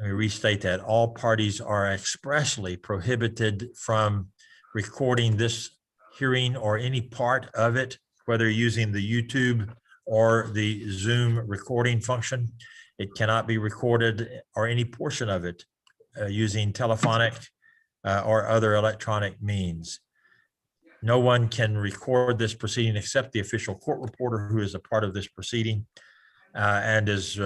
Let me restate that. All parties are expressly prohibited from recording this hearing or any part of it, whether using the YouTube or the Zoom recording function. It cannot be recorded or any portion of it using telephonic or other electronic means. No one can record this proceeding except the official court reporter who is a part of this proceeding and is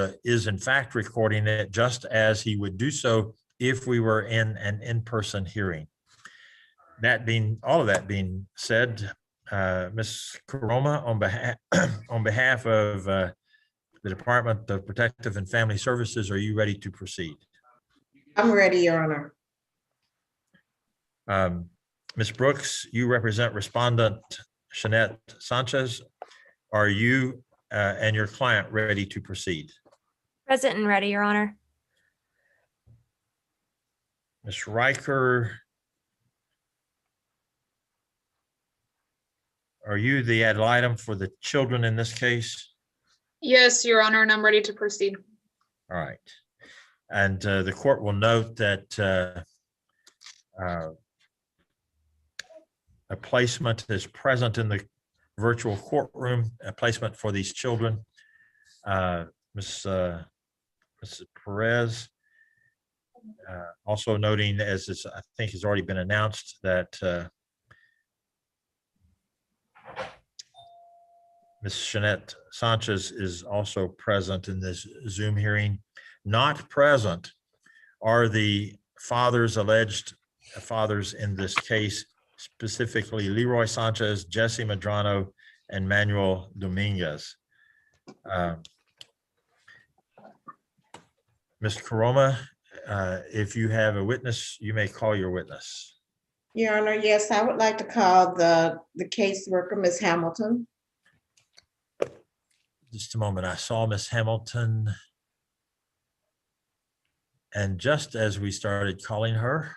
in fact recording it just as he would do so if we were in an in-person hearing. All of that being said, Ms. Karoma, on behalf of the Department of Protective and Family Services, are you ready to proceed? I'm ready, Your Honor. Ms. Brooks, you represent respondent Shanette Sanchez. Are you and your client ready to proceed? Present and ready, Your Honor. Ms. Riker, are you the ad litem for the children in this case? Yes, Your Honor, and I'm ready to proceed. All right. And the court will note that a placement is present in the virtual courtroom, a placement for these children. Mrs. Perez, also noting, as is, I think has already been announced, that Ms. Shanette Sanchez is also present in this Zoom hearing. Not present are the fathers, alleged fathers in this case, specifically Leroy Sanchez, Jesse Medrano, and Manuel Dominguez. Ms. Karoma, if you have a witness, you may call your witness. Your Honor, yes, I would like to call the caseworker, Ms. Hamilton. Just a moment. I saw Ms. Hamilton. And just as we started calling her,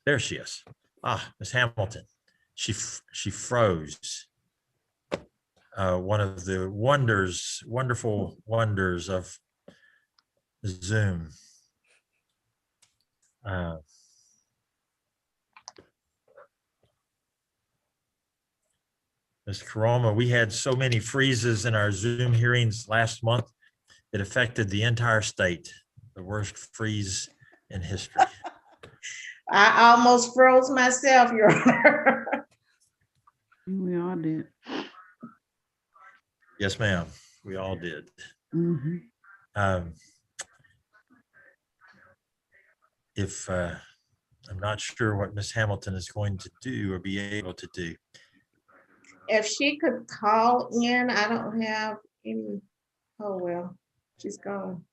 there she is. Ah, Ms. Hamilton. She froze. One of the wonderful wonders of Zoom. Ms. Karoma, we had so many freezes in our Zoom hearings last month. It affected the entire state, the worst freeze in history. I almost froze myself, Your Honor. We all did. Yes, ma'am. We all did. Mm-hmm. If I'm not sure what Ms. Hamilton is going to do or be able to do. If she could call in, I don't have any, oh, well, she's gone.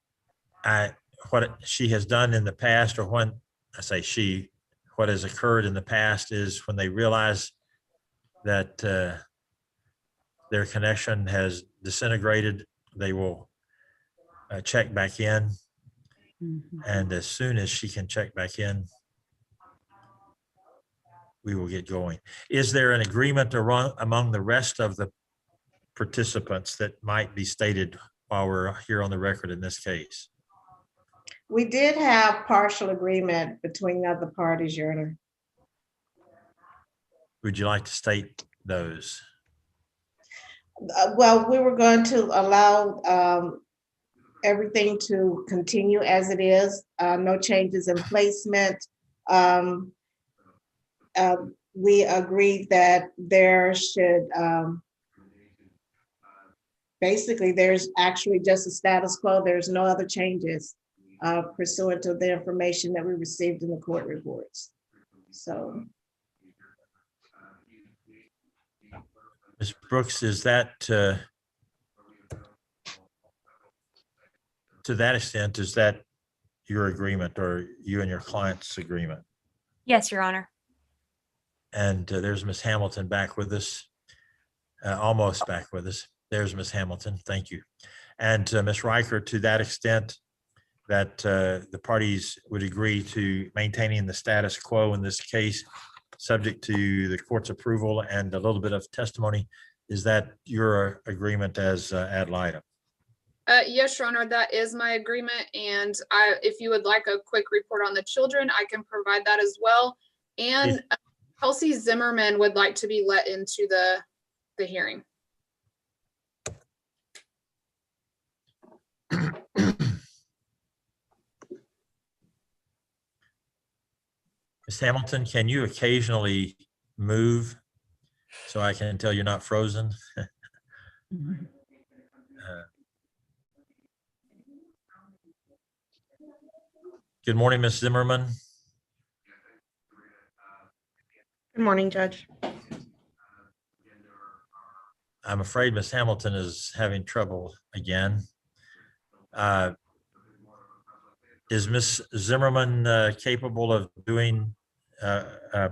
What she has done in the past, or when I say she, what has occurred in the past is when they realize that their connection has disintegrated, they will check back in. Mm-hmm. And as soon as she can check back in, we will get going. Is there an agreement among the rest of the participants that might be stated while we're here on the record in this case? We did have partial agreement between the other parties, Your Honor. Would you like to state those? Well, we were going to allow everything to continue as it is, no changes in placement. We agreed that there should, basically, there's actually just a status quo. There's no other changes pursuant to the information that we received in the court reports. So. Ms. Brooks, is that to that extent, is that your agreement or you and your client's agreement? Yes, Your Honor. And there's Ms. Hamilton back with us, almost back with us. There's Ms. Hamilton. Thank you. And Ms. Riker, to that extent that the parties would agree to maintaining the status quo in this case, subject to the court's approval and a little bit of testimony, is that your agreement as ad litem? Yes, Your Honor, that is my agreement, and if you would like a quick report on the children, I can provide that as well. And Kelsey Zimmerman would like to be let into the hearing. Ms. Hamilton, can you occasionally move so I can tell you're not frozen? Mhm. Good morning, Ms. Zimmerman. Good morning, Judge. I'm afraid Ms. Hamilton is having trouble again. Is Ms. Zimmerman capable of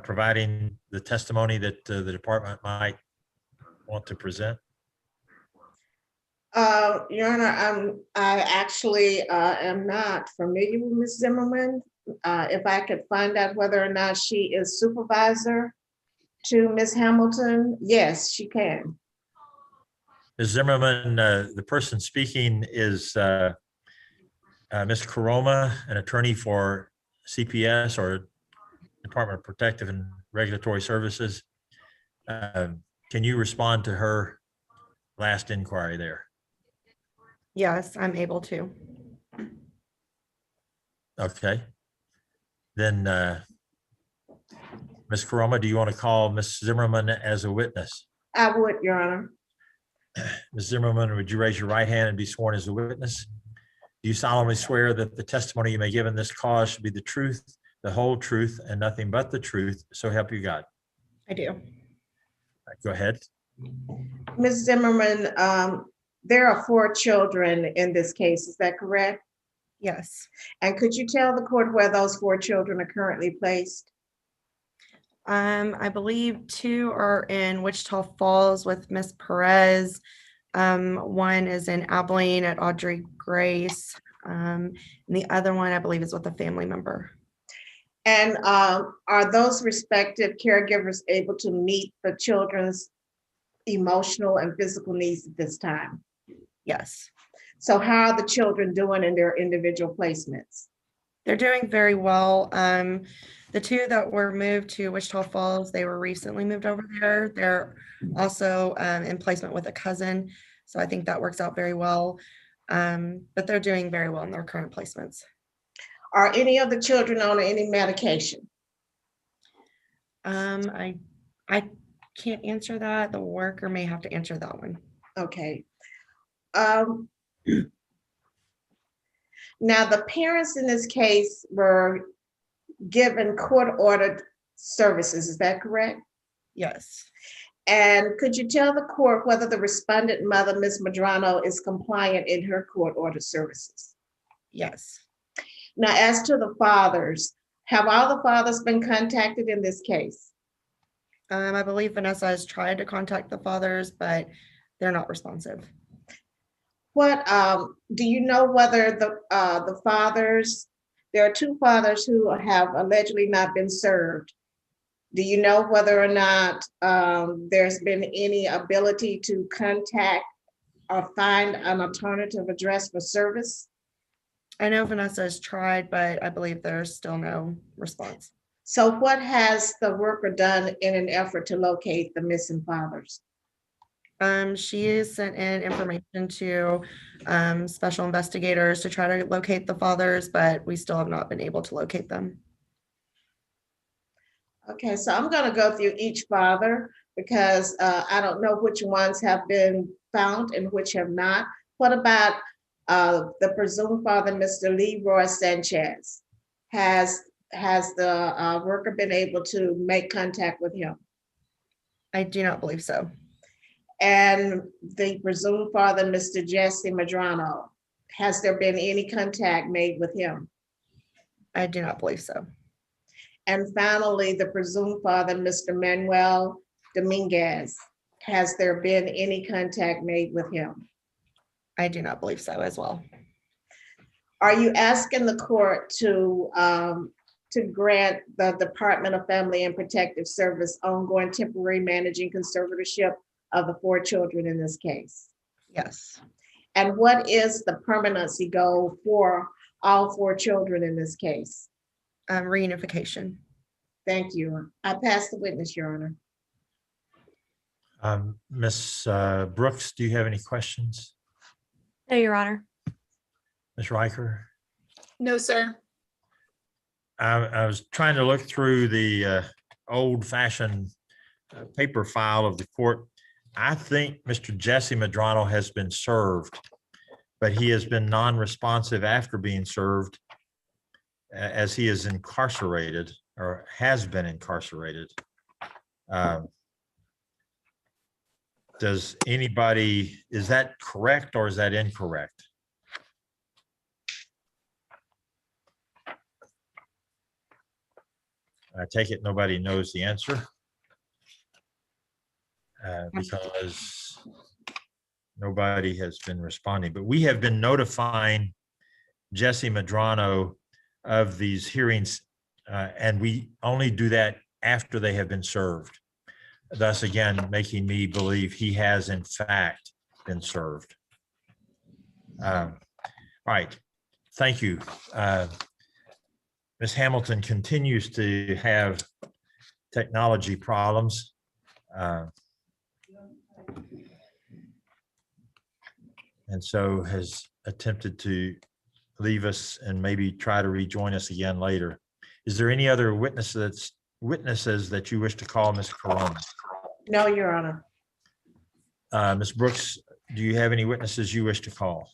providing the testimony that the department might want to present? Your Honor, I actually am not familiar with Ms. Zimmerman. If I could find out whether or not she is supervisor to Ms. Hamilton, yes, she can. Ms. Zimmerman, the person speaking is Ms. Karoma, an attorney for CPS or Department of Protective and Regulatory Services. Can you respond to her last inquiry there? Yes, I'm able to. Okay. Then, Ms. Karoma, do you want to call Ms. Zimmerman as a witness? I would, Your Honor. Ms. Zimmerman, would you raise your right hand and be sworn as a witness? Do you solemnly swear that the testimony you may give in this cause should be the truth, the whole truth, and nothing but the truth, so help you God? I do. All right, go ahead. Ms. Zimmerman, there are 4 children in this case, is that correct? Yes. And could you tell the court where those 4 children are currently placed? I believe 2 are in Wichita Falls with Miss Perez. 1 is in Abilene at Audrey Grace. And the other one, I believe, is with a family member. And are those respective caregivers able to meet the children's emotional and physical needs at this time? Yes. So how are the children doing in their individual placements? They're doing very well. The 2 that were moved to Wichita Falls, they were recently moved over there. They're also in placement with a cousin. So I think that works out very well. But they're doing very well in their current placements. Are any of the children on any medication? I can't answer that. The worker may have to answer that one. Okay. Now, the parents in this case were given court-ordered services, is that correct? Yes. And could you tell the court whether the respondent mother, Ms. Madrano, is compliant in her court-ordered services? Yes. Now, as to the fathers, have all the fathers been contacted in this case? I believe Vanessa has tried to contact the fathers, but they're not responsive. What do you know whether the fathers, there are 2 fathers who have allegedly not been served. Do you know whether or not there's been any ability to contact or find an alternative address for service? I know Vanessa has tried, but I believe there's still no response. So what has the worker done in an effort to locate the missing fathers? She has sent in information to special investigators to try to locate the fathers, but we still have not been able to locate them. Okay, so I'm going to go through each father because I don't know which ones have been found and which have not. What about the presumed father, Mr. Leroy Sanchez? Has the worker been able to make contact with him? I do not believe so. And the presumed father, Mr. Jesse Madrano, has there been any contact made with him? I do not believe so. And finally, the presumed father, Mr. Manuel Dominguez, has there been any contact made with him? I do not believe so as well. Are you asking the court to grant the Department of Family and Protective Service ongoing temporary managing conservatorship of the 4 children in this case? Yes. And what is the permanency goal for all 4 children in this case? Reunification. Thank you. I pass the witness, Your Honor. Ms. Brooks, do you have any questions? No, Your Honor. Ms. Riker? No, sir. I was trying to look through the old-fashioned paper file of the court. I think Mr. Jesse Medrano has been served, but he has been non-responsive after being served as he is incarcerated or has been incarcerated. Does anybody, is that correct or is that incorrect? I take it nobody knows the answer. Because nobody has been responding, but we have been notifying Jesse Medrano of these hearings, and we only do that after they have been served. Thus, again, making me believe he has in fact been served. All right, thank you. Ms. Hamilton continues to have technology problems. And so has attempted to leave us and maybe try to rejoin us again later. Is there any other witnesses that you wish to call, Ms. Corona? No, Your Honor. Ms. Brooks, do you have any witnesses you wish to call?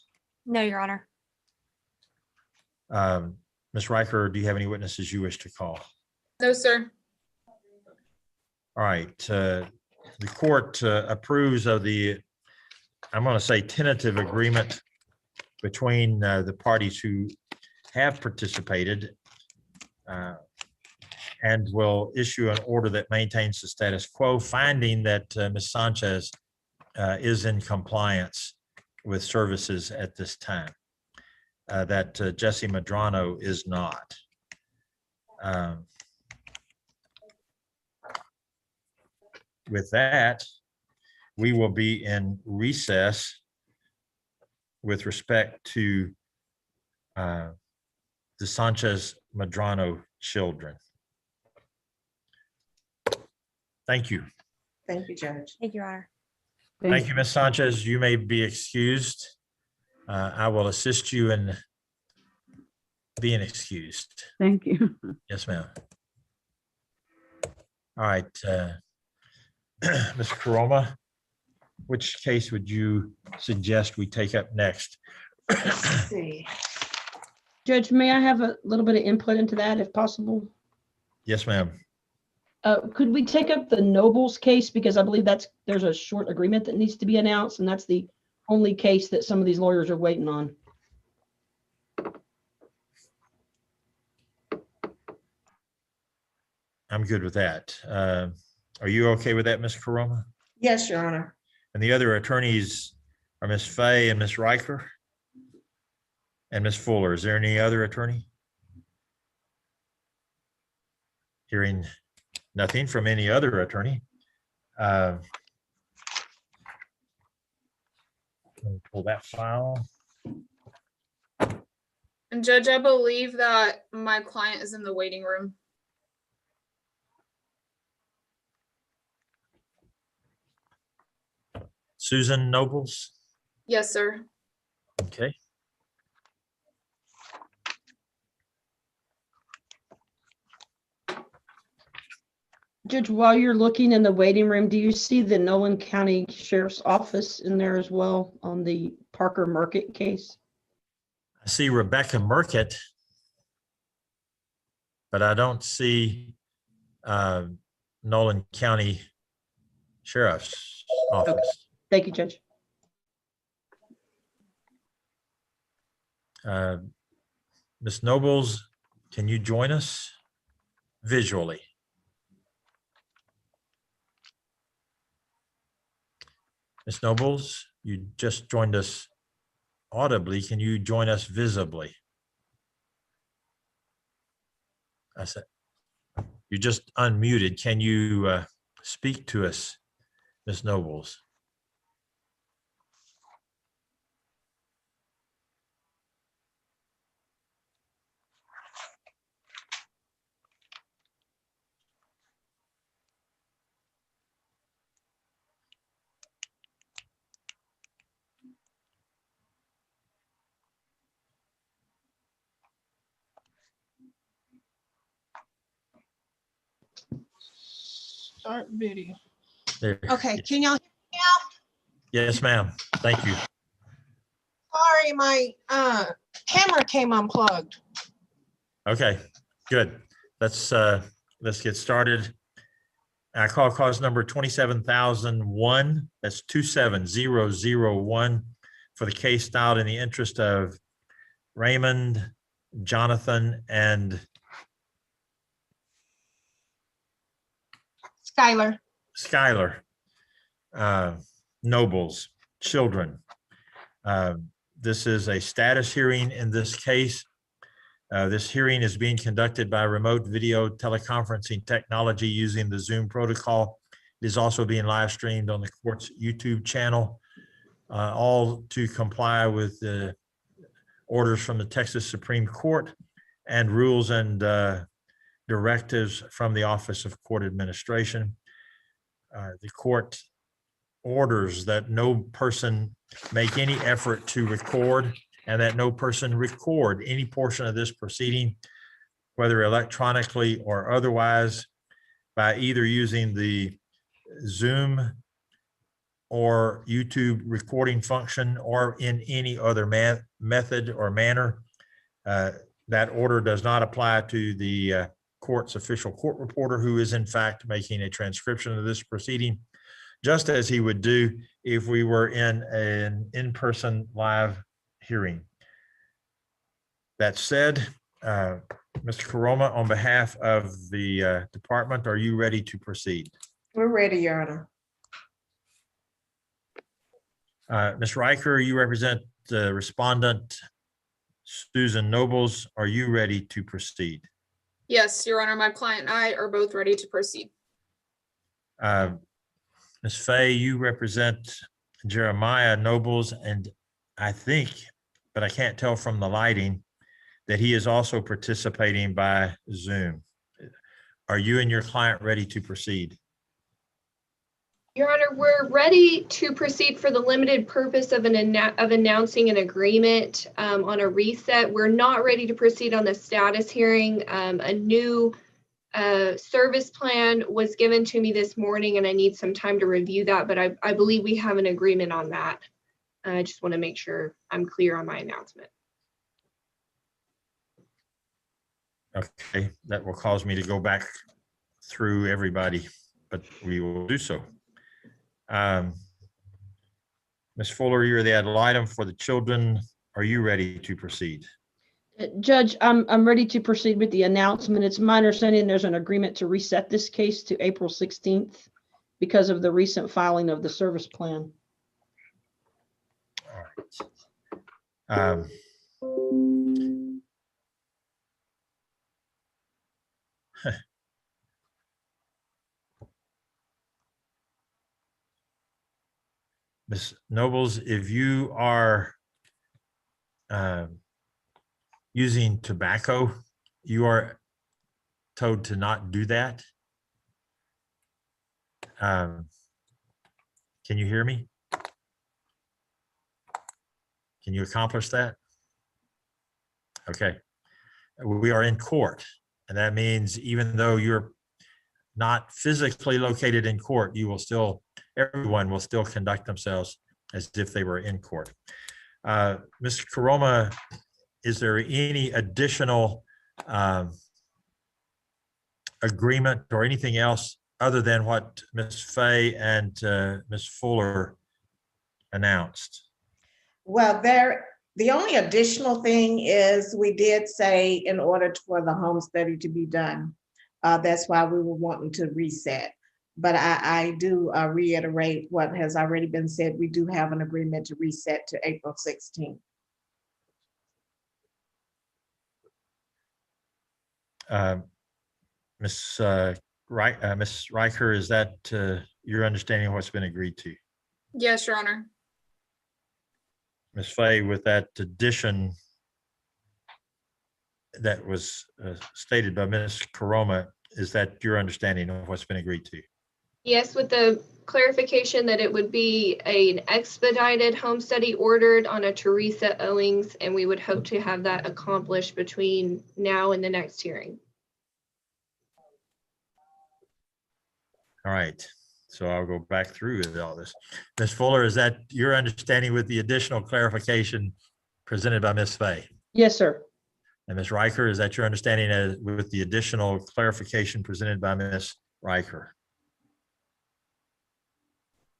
No, Your Honor. Ms. Riker, do you have any witnesses you wish to call? No, sir. All right, the court approves of the, I'm going to say, tentative agreement between the parties who have participated and will issue an order that maintains the status quo, finding that Ms. Sanchez is in compliance with services at this time, that Jesse Medrano is not. With that, we will be in recess with respect to the Sanchez Medrano children. Thank you. Thank you, Judge. Thank you, Your Honor. Thank you, Ms. Sanchez. You may be excused. I will assist you in being excused. Thank you. Yes, ma'am. All right. Ms. Coroma, which case would you suggest we take up next? Let's see. Judge, may I have a little bit of input into that if possible? Yes, ma'am. Could we take up the Nobles case? Because I believe there's a short agreement that needs to be announced, and that's the only case that some of these lawyers are waiting on. I'm good with that. Are you okay with that, Ms. Coroma? Yes, Your Honor. And the other attorneys are Ms. Fay and Ms. Riker and Ms. Fuller. Is there any other attorney? Hearing nothing from any other attorney. Let me pull that file. And Judge, I believe that my client is in the waiting room. Susan Nobles. Yes, sir. Okay. Judge, while you're looking in the waiting room, do you see the Nolan County Sheriff's Office in there as well on the Parker Market case? I see Rebecca Merkett, but I don't see Nolan County Sheriff's Office. Okay. Thank you, Judge. Ms. Nobles, can you join us visually? Ms. Nobles, you just joined us audibly. Can you join us visibly? I said, you just unmuted. Can you speak to us, Ms. Nobles? Start video. There. Okay, can y'all hear me now? Yes, ma'am. Thank you. Sorry, my camera came unplugged. Okay, good. Let's get started. I call cause number 27,001. That's 27001 for the case styled in the interest of Raymond, Jonathan, and Skylar. Nobles, children. This is a status hearing in this case. This hearing is being conducted by remote video teleconferencing technology using the Zoom protocol. It is also being live streamed on the court's YouTube channel, all to comply with the orders from the Texas Supreme Court and rules and directives from the Office of Court Administration. The court orders that no person make any effort to record and that no person record any portion of this proceeding, whether electronically or otherwise, by either using the Zoom or YouTube recording function or in any other method or manner. That order does not apply to the court's official court reporter, who is in fact making a transcription of this proceeding, just as he would do if we were in an in-person live hearing. That said, Mr. Karoma, on behalf of the department, are you ready to proceed? We're ready, Your Honor. Ms. Riker, you represent the respondent, Susan Nobles. Are you ready to proceed? Yes, Your Honor, my client and I are both ready to proceed. Ms. Fay, you represent Jeremiah Nobles, and I think, but I can't tell from the lighting, that he is also participating by Zoom. Are you and your client ready to proceed? Your Honor, we're ready to proceed for the limited purpose of announcing an agreement on a reset. We're not ready to proceed on the status hearing. A new service plan was given to me this morning and I need some time to review that, but I believe we have an agreement on that. I just want to make sure I'm clear on my announcement. Okay, that will cause me to go back through everybody, but we will do so. Ms. Fuller, you're the ad litem for the children. Are you ready to proceed? Judge, I'm ready to proceed with the announcement. It's my understanding there's an agreement to reset this case to April 16th because of the recent filing of the service plan. All right. Ms. Nobles, if you are using tobacco, you are told to not do that. Can you hear me? Can you accomplish that? Okay. We are in court, and that means even though you're not physically located in court, you will still, everyone will still conduct themselves as if they were in court. Mr. Karoma, is there any additional agreement or anything else other than what Ms. Fay and Ms. Fuller announced? Well, the only additional thing is we did say in order for the home study to be done, that's why we were wanting to reset. But I do reiterate what has already been said. We do have an agreement to reset to April 16th. Ms. Riker, is that your understanding of what's been agreed to? Yes, Your Honor. Ms. Fay, with that addition that was stated by Ms. Karoma, is that your understanding of what's been agreed to? Yes, with the clarification that it would be an expedited home study ordered on a Teresa Owings, and we would hope to have that accomplished between now and the next hearing. All right, so I'll go back through all this. Ms. Fuller, is that your understanding with the additional clarification presented by Ms. Fay? Yes, sir. And Ms. Riker, is that your understanding with the additional clarification presented by Ms. Riker?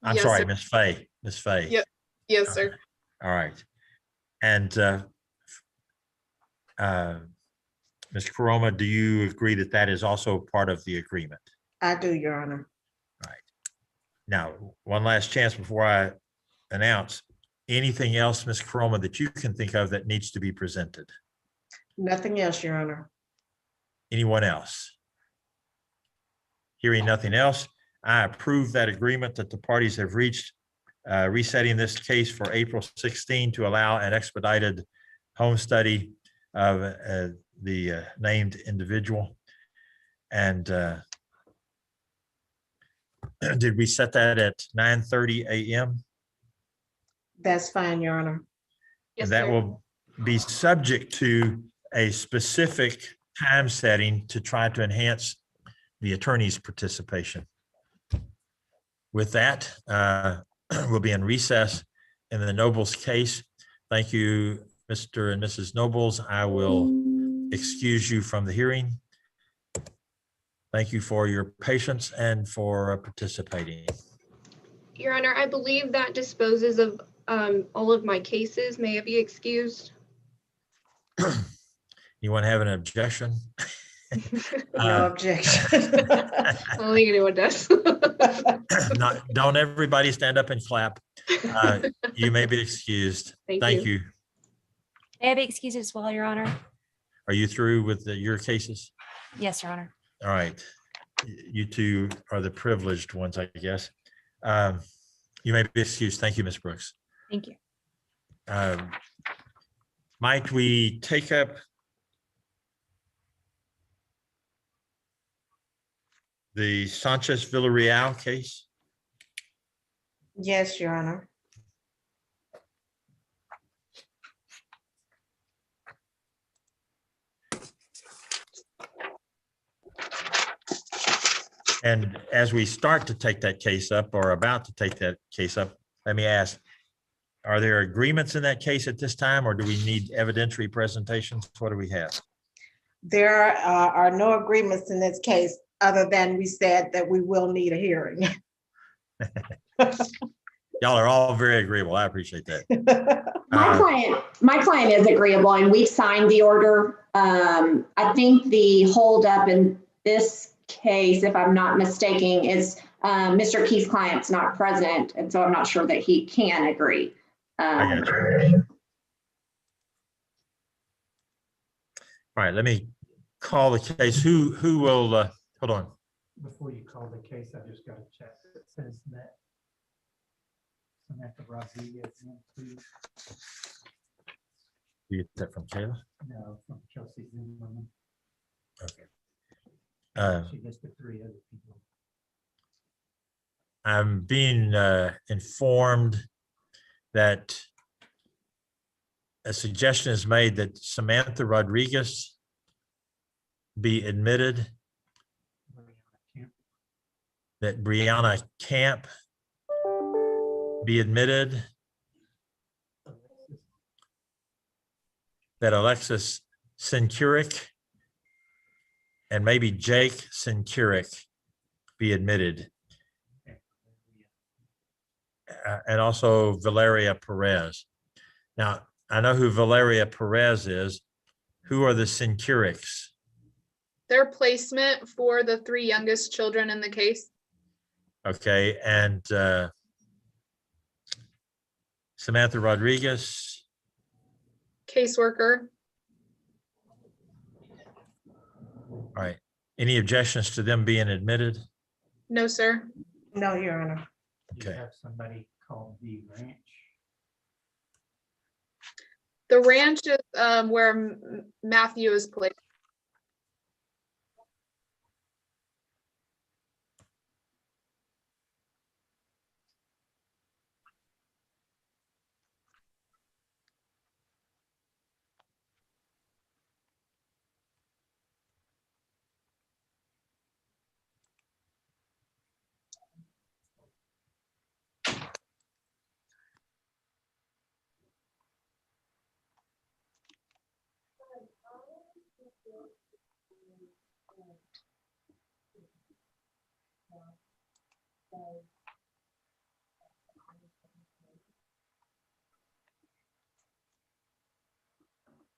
I'm Yes, sorry, sir. Ms. Fay, Ms. Fay. Yep. Yes, sir. All right. And Ms. Karoma, do you agree that that is also part of the agreement? I do, Your Honor. Now, one last chance before I announce. Anything else, Ms. Karoma, that you can think of that needs to be presented? Nothing else, Your Honor. Anyone else? Hearing nothing else, I approve that agreement that the parties have reached, resetting this case for April 16 to allow an expedited home study of the named individual. And did we set that at 9:30 a.m.? That's fine, Your Honor. Yes, And that sir. will be subject to a specific time setting to try to enhance the attorney's participation. With that, we'll be in recess in the Nobles case. Thank you, Mr. and Mrs. Nobles. I will excuse you from the hearing. Thank you for your patience and for participating. Your Honor, I believe that disposes of all of my cases. May I be excused? Anyone have an objection? No objection. I don't think anyone does. Don't everybody stand up and clap. You may be excused. Thank you. May I be excused as well, Your Honor? Are you through with your cases? Yes, Your Honor. All right. You two are the privileged ones, I guess. You may be excused. Thank you, Ms. Brooks. Thank you. Might we take up the Sanchez Villarreal case? Yes, Your Honor. And as we start to take that case up or about to take that case up, let me ask, are there agreements in that case at this time, or do we need evidentiary presentations? What do we have? There are no agreements in this case, other than we said that we will need a hearing. Y'all are all very agreeable. I appreciate that. My client is agreeable and we've signed the order. I think the holdup in this case, if I'm not mistaken, is Mr. Key's client's not present. And so I'm not sure that he can agree. I got you. All right, let me call the case. Who will, hold on. Before you call the case, I just got to check. It says that Samantha Rodriguez, please. You get that from Kayla? No, from Chelsea Zimmerman. Okay. She listed 3 other people. I'm being informed that a suggestion is made that Samantha Rodriguez be admitted, that Brianna Camp be admitted, that Alexis Sinkuric and maybe Jake Sinkuric be admitted. And also Valeria Perez. Now, I know who Valeria Perez is. Who are the Sinkurics? Their placement for the 3 youngest children in the case. Okay, and Samantha Rodriguez. Caseworker. All right. Any objections to them being admitted? No, sir. No, Your Honor. Do you Okay. have somebody called the ranch? The ranch is where Matthew is placed.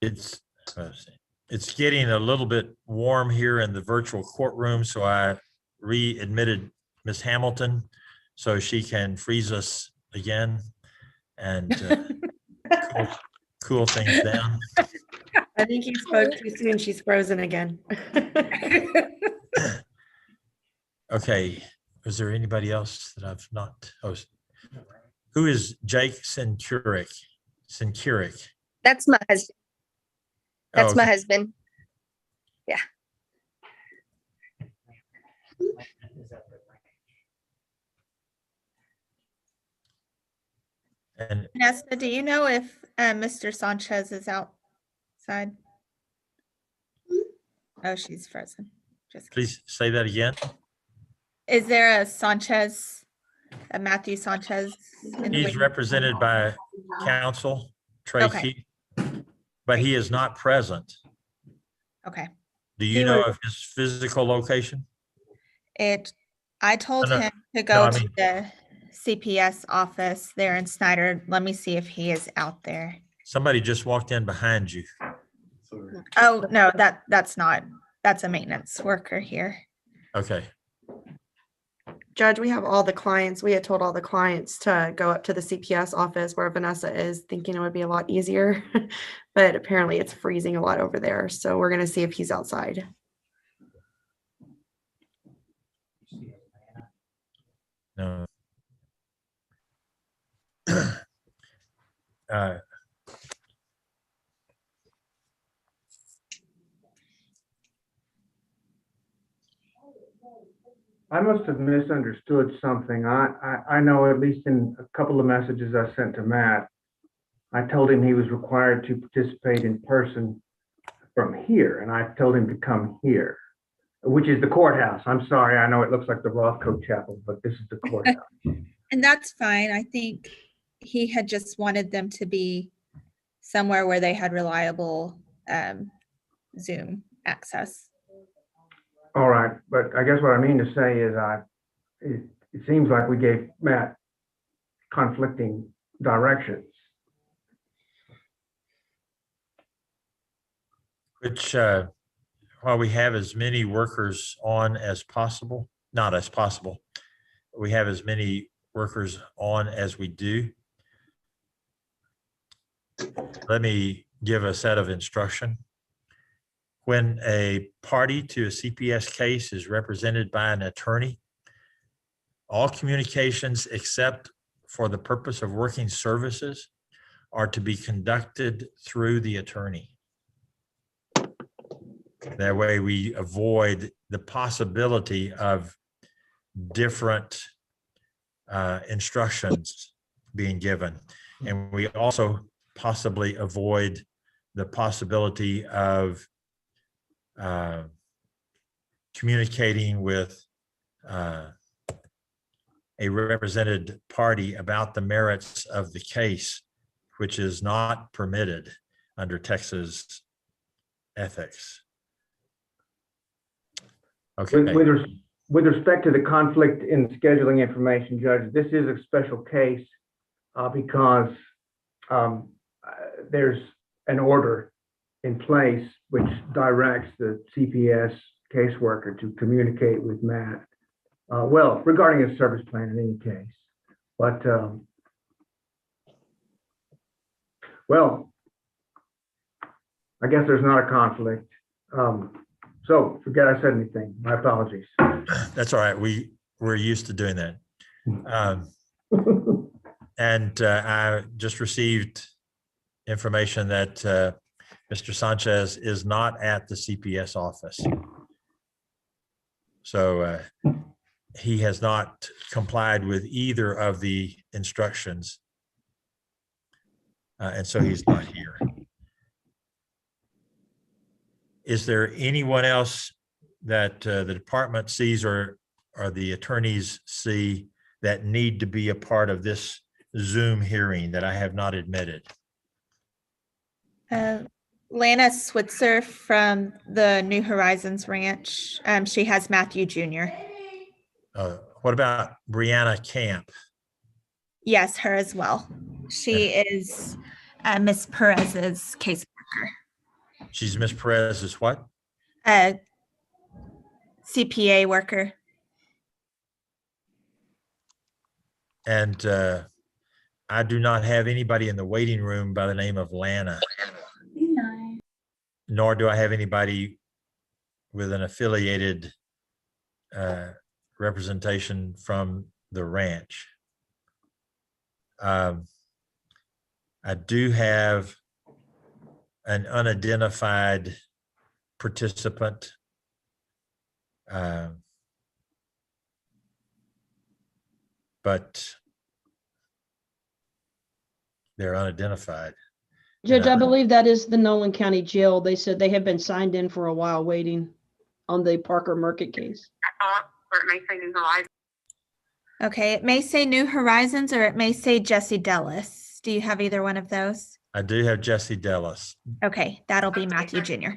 Let's see. It's getting a little bit warm here in the virtual courtroom, so I readmitted Ms. Hamilton so she can freeze us again and cool things down. I think you spoke too soon. She's frozen again. Okay, is there anybody else that I've not? Oh, who is Jake Centuric? That's my husband. That's Oh, my okay. husband. And Vanessa, do you know if Mr. Sanchez is outside? Oh, she's frozen. Just kidding. please say that again. Is there a Matthew Sanchez? in the He's waiting- represented by counsel Okay. Tracy, but he is not present. Okay. Do you He know was- of his physical location? I told No, him to go I to mean- the CPS office there in Snyder. Let me see if he is out there. Somebody just walked in behind you. Oh, no, that's a maintenance worker here. Okay, Judge, we have all the clients. We had told all the clients to go up to the CPS office where Vanessa is, thinking it would be a lot easier. But apparently it's freezing a lot over there. So we're going to see if he's outside. no. I must have misunderstood something. I know at least in a couple of messages I sent to Matt, I told him he was required to participate in person from here, and I told him to come here, which is the courthouse. I'm sorry, I know it looks like the Rothko Chapel, but this is the courthouse. And that's fine. I think he had just wanted them to be somewhere where they had reliable Zoom access. All right, but I guess what I mean to say is it seems like we gave Matt conflicting directions. Which, while we have as many workers on as possible, not as possible, we have as many workers on as we do. Let me give a set of instruction. When a party to a CPS case is represented by an attorney, all communications except for the purpose of working services are to be conducted through the attorney. That way we avoid the possibility of different instructions being given. And we also possibly avoid the possibility of communicating with a represented party about the merits of the case, which is not permitted under Texas ethics. Okay. With respect to the conflict in scheduling information, Judge, this is a special case because there's an order in place which directs the CPS caseworker to communicate with Matt. Well, regarding his service plan in any case, but well, I guess there's not a conflict. So forget I said anything. My apologies. That's all right. We're used to doing that. And I just received information that Mr. Sanchez is not at the CPS office. So he has not complied with either of the instructions. And so he's not here. Is there anyone else that the department sees or the attorneys see that need to be a part of this Zoom hearing that I have not admitted? Lana Switzer from the New Horizons Ranch. She has Matthew Jr. What about Brianna Camp? Yes, her as well. She is Miss Perez's case worker. She's Miss Perez's what? CPA worker. And I do not have anybody in the waiting room by the name of Lana. Nor do I have anybody with an affiliated representation from the ranch. I do have an unidentified participant. But they're unidentified. Judge, Yeah. I believe that is the Nolan County Jail. They said they have been signed in for a while waiting on the Parker Merkett case. Okay, it may say New Horizons or it may say Jesse Dellis. Do you have either one of those? I do have Jesse Dellis. Okay, that'll be Matthew Jr.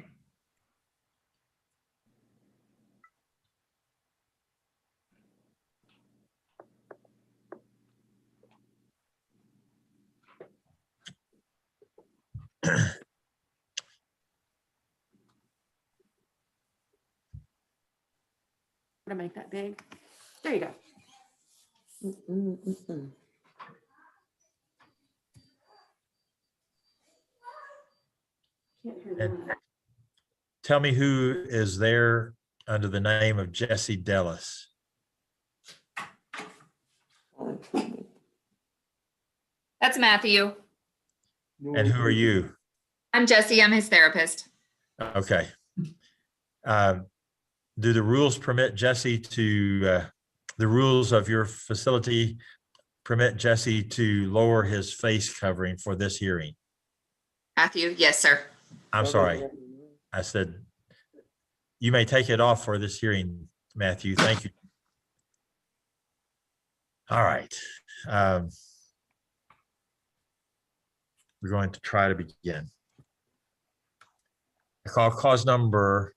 To make that big. There you go. And tell me who is there under the name of Jesse Dellis. That's Matthew. And who are you? I'm Jesse. I'm his therapist. Okay. Do the rules permit Jesse to, the rules of your facility permit Jesse to lower his face covering for this hearing? Matthew, yes, sir. I'm sorry. I said, you may take it off for this hearing, Matthew. Thank you. All right. We're going to try to begin. I call cause number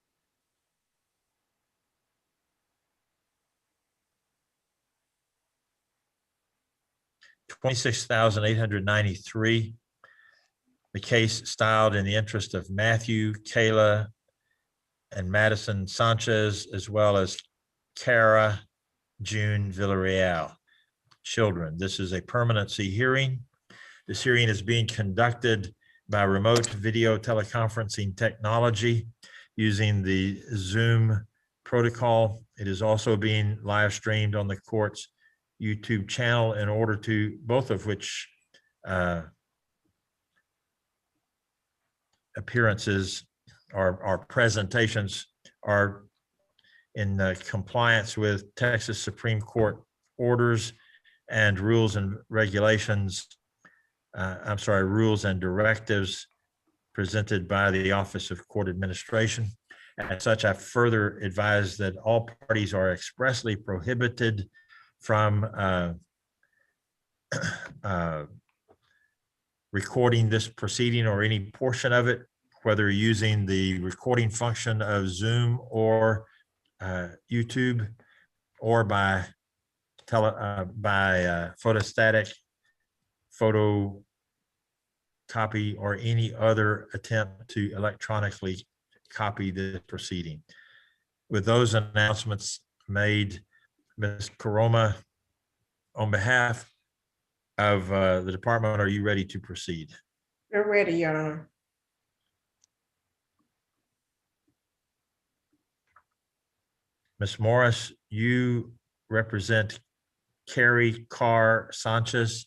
26,893. The case styled in the interest of Matthew, Kayla, and Madison Sanchez, as well as Cara June Villarreal, children. This is a permanency hearing. This hearing is being conducted by remote video teleconferencing technology using the Zoom protocol. It is also being live streamed on the court's YouTube channel, in order to, both of which appearances or presentations are in compliance with Texas Supreme Court orders and rules and regulations, rules and directives presented by the Office of Court Administration. As such, I further advise that all parties are expressly prohibited from recording this proceeding or any portion of it, whether using the recording function of Zoom or YouTube, or by photostatic, photo copy, or any other attempt to electronically copy the proceeding. With those announcements made, Ms. Karoma, on behalf of the department, are you ready to proceed? We're ready, Your Honor. Ms. Morris, you represent Carrie Carr Sanchez.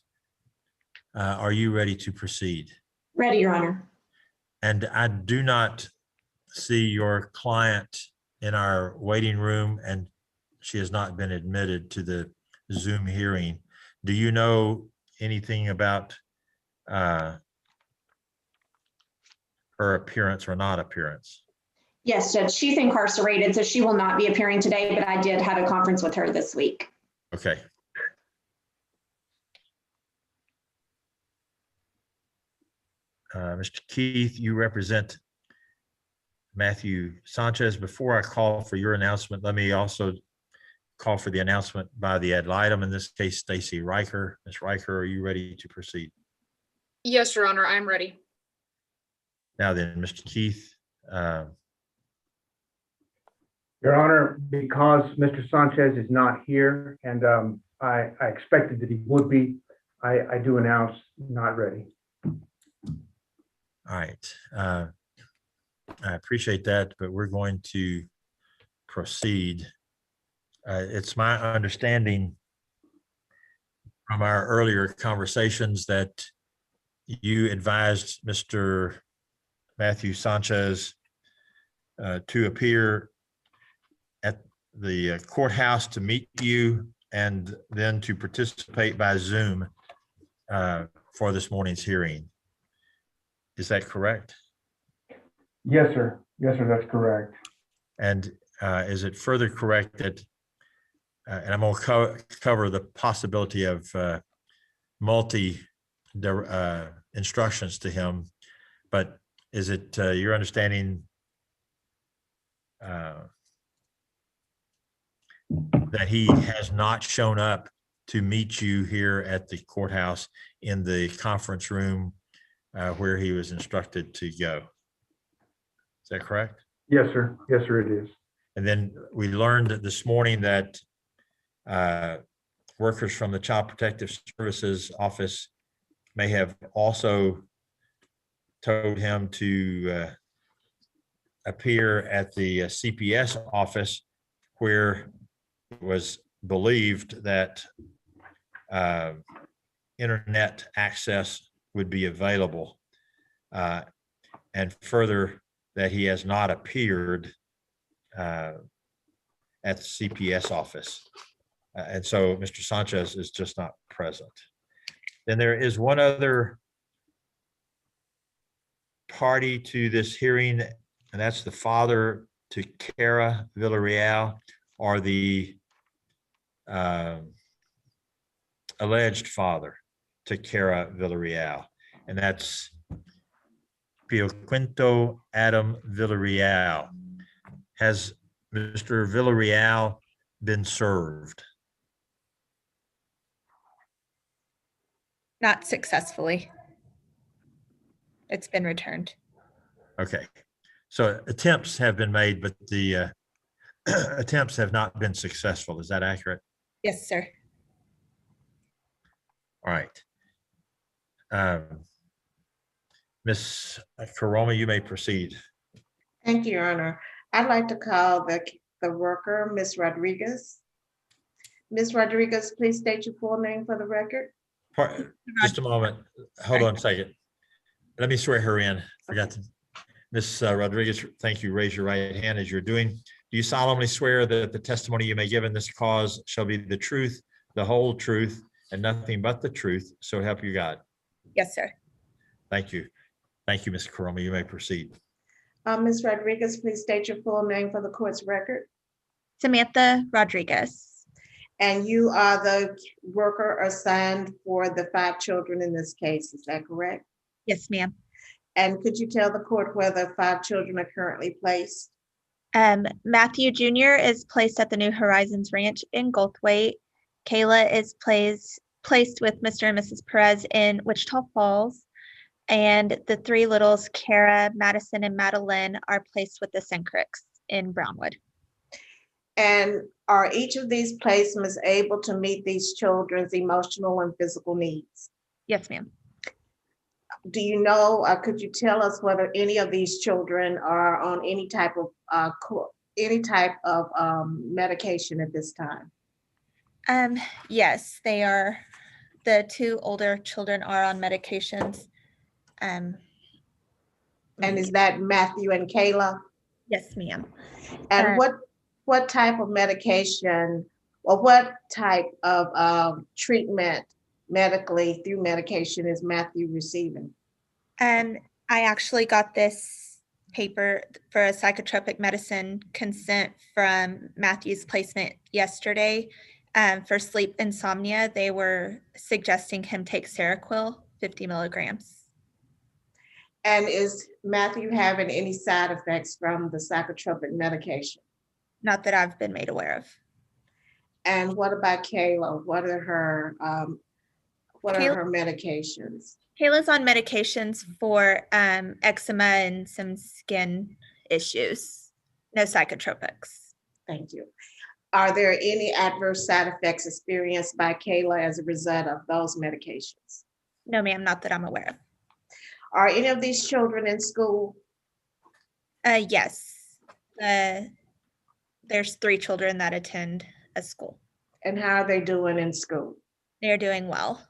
Are you ready to proceed? Ready, Your Honor. And I do not see your client in our waiting room, and she has not been admitted to the Zoom hearing. Do you know anything about her appearance or not appearance? Yes, Judge, she's incarcerated, so she will not be appearing today, but I did have a conference with her this week. Okay. Mr. Keith, you represent Matthew Sanchez. Before I call for your announcement, let me also call for the announcement by the ad litem, in this case, Stacy Riker. Ms. Riker, are you ready to proceed? Yes, Your Honor, I'm ready. Now then, Mr. Keith, Your Honor, because Mr. Sanchez is not here and I expected that he would be, I do announce not ready. all right. I appreciate that, but we're going to proceed. It's my understanding from our earlier conversations that you advised Mr. Matthew Sanchez to appear at the courthouse to meet you and then to participate by Zoom for this morning's hearing. Is that correct? Yes, sir. Yes, sir, that's correct. And is it further correct that, and I'm going to cover the possibility of multi instructions to him, but is it your understanding that he has not shown up to meet you here at the courthouse in the conference room where he was instructed to go? Is that correct? Yes, sir. Yes, sir, it is. And then we learned this morning that workers from the Child Protective Services office may have also told him to appear at the CPS office, where it was believed that internet access would be available, and further that he has not appeared at the CPS office. And so Mr. Sanchez is just not present. Then there is one other party to this hearing, and that's the father to Cara Villarreal, or the alleged father to Cara Villarreal, and that's Pio Quinto Adam Villarreal. Has Mr. Villarreal been served? Not successfully. It's been returned. Okay, so attempts have been made, but the attempts have not been successful. Is that accurate? Yes, sir. All right. Ms. Karoma, you may proceed. Thank you, Your Honor. I'd like to call the worker, Ms. Rodriguez. Ms. Rodriguez, please state your full name for the record. Just a moment. Hold on a second. Let me swear her in. Forgot to. Ms. Rodriguez, thank you. Raise your right hand as you're doing. Do you solemnly swear that the testimony you may give in this cause shall be the truth, the whole truth, and nothing but the truth, so help you God? Yes, sir. Thank you. Thank you, Ms. Karoma. You may proceed. Ms. Rodriguez, please state your full name for the court's record. Samantha Rodriguez. And you are the worker assigned for the 5 children in this case, is that correct? Yes, ma'am. And could you tell the court where the 5 children are currently placed? Matthew Jr. is placed at the New Horizons Ranch in Goldthwaite. Kayla is placed with Mr. and Mrs. Perez in Wichita Falls. And the 3 littles, Kara, Madison, and Madeline, are placed with the Senkricks in Brownwood. And are each of these placements able to meet these children's emotional and physical needs? Yes, ma'am. Do you know, could you tell us whether any of these children are on any type of medication at this time? Yes, they are. The 2 older children are on medications. And is that Matthew and Kayla? Yes, ma'am. And what type of medication, or what type of treatment medically through medication is Matthew receiving? I actually got this paper for a psychotropic medicine consent from Matthew's placement yesterday. For sleep insomnia, they were suggesting him take Seroquel, 50 milligrams. And is Matthew having any side effects from the psychotropic medication? Not that I've been made aware of. And what about Kayla? What are her medications? Kayla's on medications for eczema and some skin issues. No psychotropics. Thank you. Are there any adverse side effects experienced by Kayla as a result of those medications? No, ma'am, not that I'm aware of. Are any of these children in school? Yes. There's 3 children that attend a school. And how are they doing in school? They're doing well.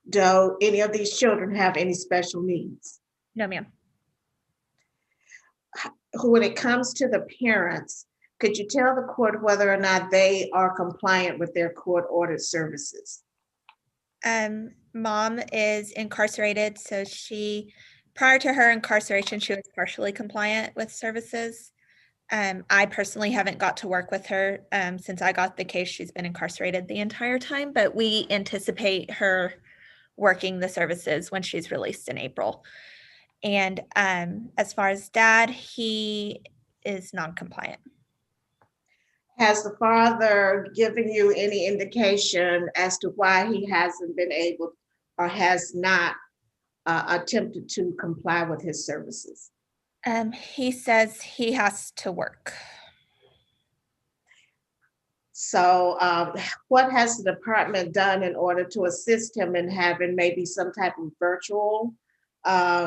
Do any of these children have any special needs? No, ma'am. When it comes to the parents, could you tell the court whether or not they are compliant with their court-ordered services? Mom is incarcerated, so prior to her incarceration, she was partially compliant with services. I personally haven't got to work with her since I got the case. She's been incarcerated the entire time, but we anticipate her working the services when she's released in April. And as far as Dad, he is non-compliant. Has the father given you any indication as to why he hasn't been able or has not attempted to comply with his services? He says he has to work. So what has the department done in order to assist him in having maybe some type of virtual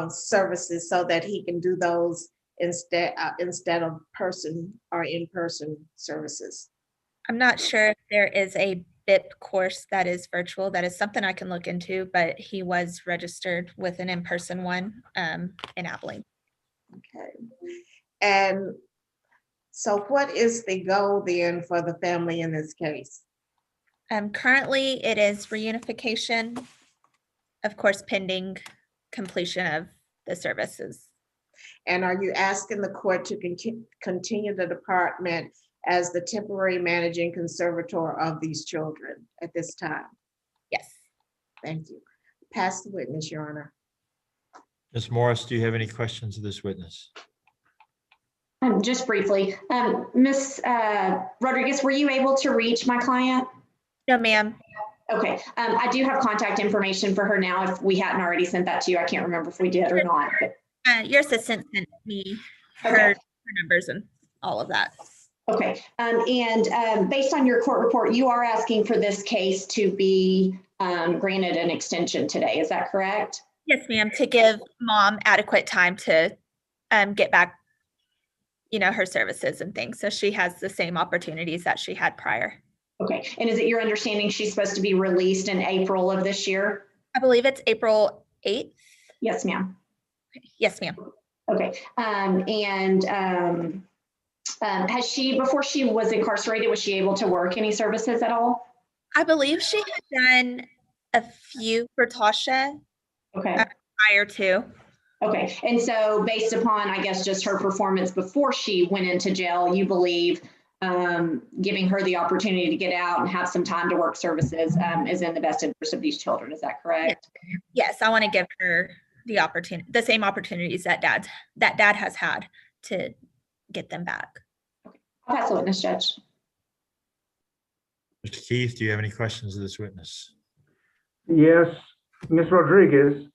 services so that he can do those instead of person or in-person services? I'm not sure if there is a BIP course that is virtual. That is something I can look into, but he was registered with an in-person one in Abilene. Okay. And so what is the goal then for the family in this case? Currently, it is reunification, of course, pending completion of the services. And are you asking the court to continue the department as the temporary managing conservator of these children at this time? Yes. Thank you. Pass the witness, Your Honor. Ms. Morris, do you have any questions of this witness? Just briefly, Ms. Rodriguez, were you able to reach my client? No, ma'am. Okay, I do have contact information for her now. If we hadn't already sent that to you, I can't remember if we did or not. Your assistant sent me her numbers and all of that. Okay, and based on your court report, you are asking for this case to be granted an extension today. Is that correct? Yes, ma'am, to give Mom adequate time to get back, her services and things. So she has the same opportunities that she had prior. Okay, and is it your understanding she's supposed to be released in April of this year? I believe it's April 8th. Yes, ma'am. Yes, ma'am. Okay, has she, before she was incarcerated, was she able to work any services at all? I believe she had done a few for Tasha. Okay. Prior to. Okay, and so based upon, I guess, just her performance before she went into jail, you believe giving her the opportunity to get out and have some time to work services is in the best interest of these children. Is that correct? Yes, I want to give her the same opportunities that dad has had to get them back. Okay, I'll pass the witness, Judge. Mr. Keith, do you have any questions of this witness? Yes, Ms. Rodriguez,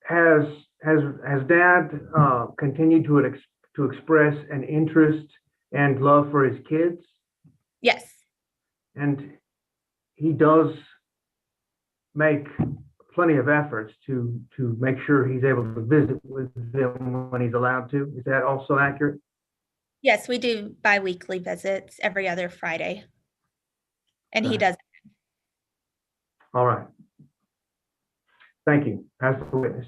has Dad continued to express an interest and love for his kids? Yes. And he does make plenty of efforts to make sure he's able to visit with them when he's allowed to. Is that also accurate? Yes, we do bi-weekly visits every other Friday. And he does. All right. Thank you. Pass the witness.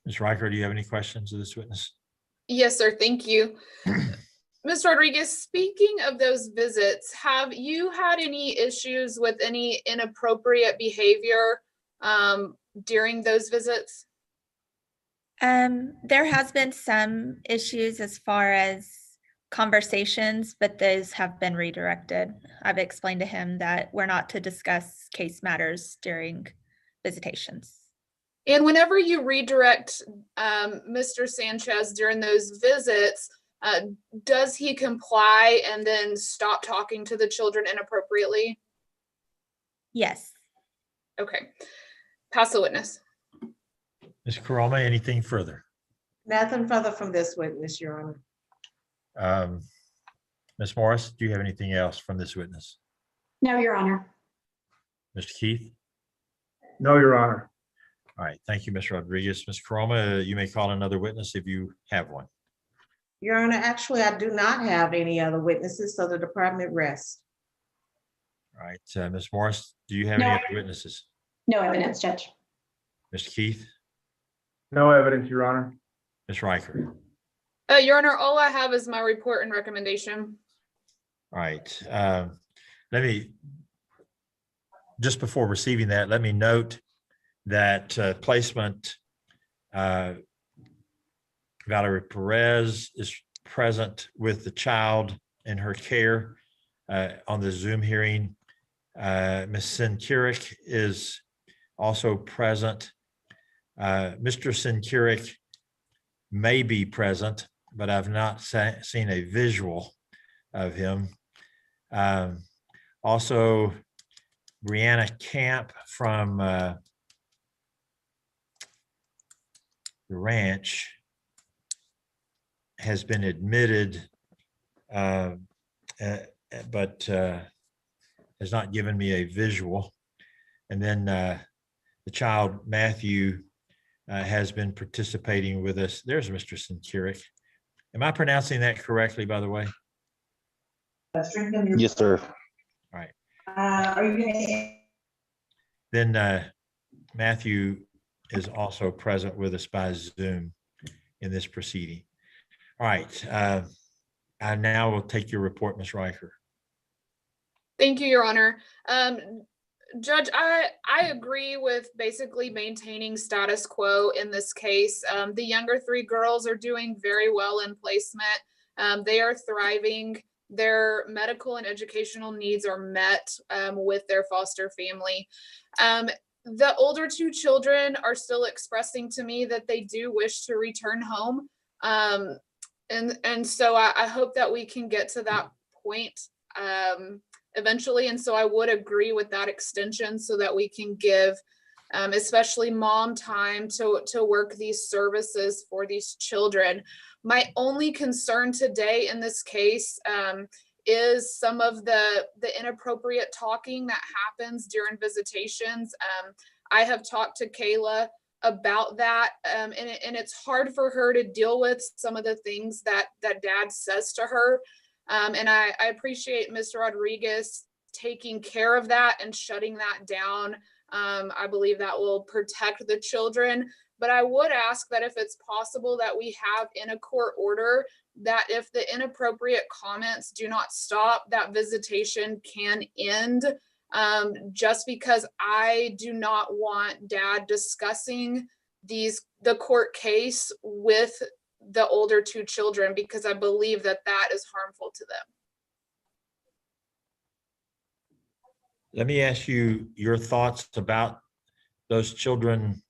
Ms. Riker, do you have any questions of this witness? Yes, sir. Thank you. Ms. Rodriguez, speaking of those visits, have you had any issues with any inappropriate behavior during those visits? There has been some issues as far as conversations, but those have been redirected. I've explained to him that we're not to discuss case matters during visitations. And whenever you redirect Mr. Sanchez during those visits, does he comply and then stop talking to the children inappropriately? Yes. Okay. Pass the witness. Ms. Karama, anything further? Nothing further from this witness, Your Honor. Ms. Morris, do you have anything else from this witness? No, Your Honor. Mr. Keith? No, Your Honor. All right, thank you, Ms. Rodriguez. Ms. Karama, you may call another witness if you have one. Your Honor, actually, I do not have any other witnesses, so the department rests. All right, Ms. Morris, do you have No. any other witnesses? No evidence, Judge. Mr. Keith? No evidence, Your Honor. Ms. Riker? Your Honor, all I have is my report and recommendation. All right, let me, just before receiving that, let me note that placement, Valerie Perez is present with the child in her care on the Zoom hearing. Ms. Sinkirik is also present. Mr. Sinkirik may be present, but I've not seen a visual of him. Also, Brianna Camp from the ranch has been admitted, but has not given me a visual. And then the child, Matthew, has been participating with us. There's Mr. Sinkirik. Am I pronouncing that correctly, by the way? Yes, sir. All right. Then Matthew is also present with us by Zoom in this proceeding. All right. I now will take your report, Ms. Riker. Thank you, Your Honor. Judge, I agree with basically maintaining status quo in this case. The younger three girls are doing very well in placement. They are thriving. Their medical and educational needs are met with their foster family. The older two children are still expressing to me that they do wish to return home. And so I hope that we can get to that point eventually. And so I would agree with that extension so that we can give especially mom time to work these services for these children. My only concern today in this case is some of the inappropriate talking that happens during visitations. I have talked to Kayla about that, and it's hard for her to deal with some of the things that dad says to her. And I appreciate Ms. Rodriguez taking care of that and shutting that down. I believe that will protect the children, but I would ask that if it's possible that we have in a court order that if the inappropriate comments do not stop, that visitation can end, just because I do not want dad discussing the court case with the older two children, because I believe that is harmful to them. Let me ask you your thoughts about those children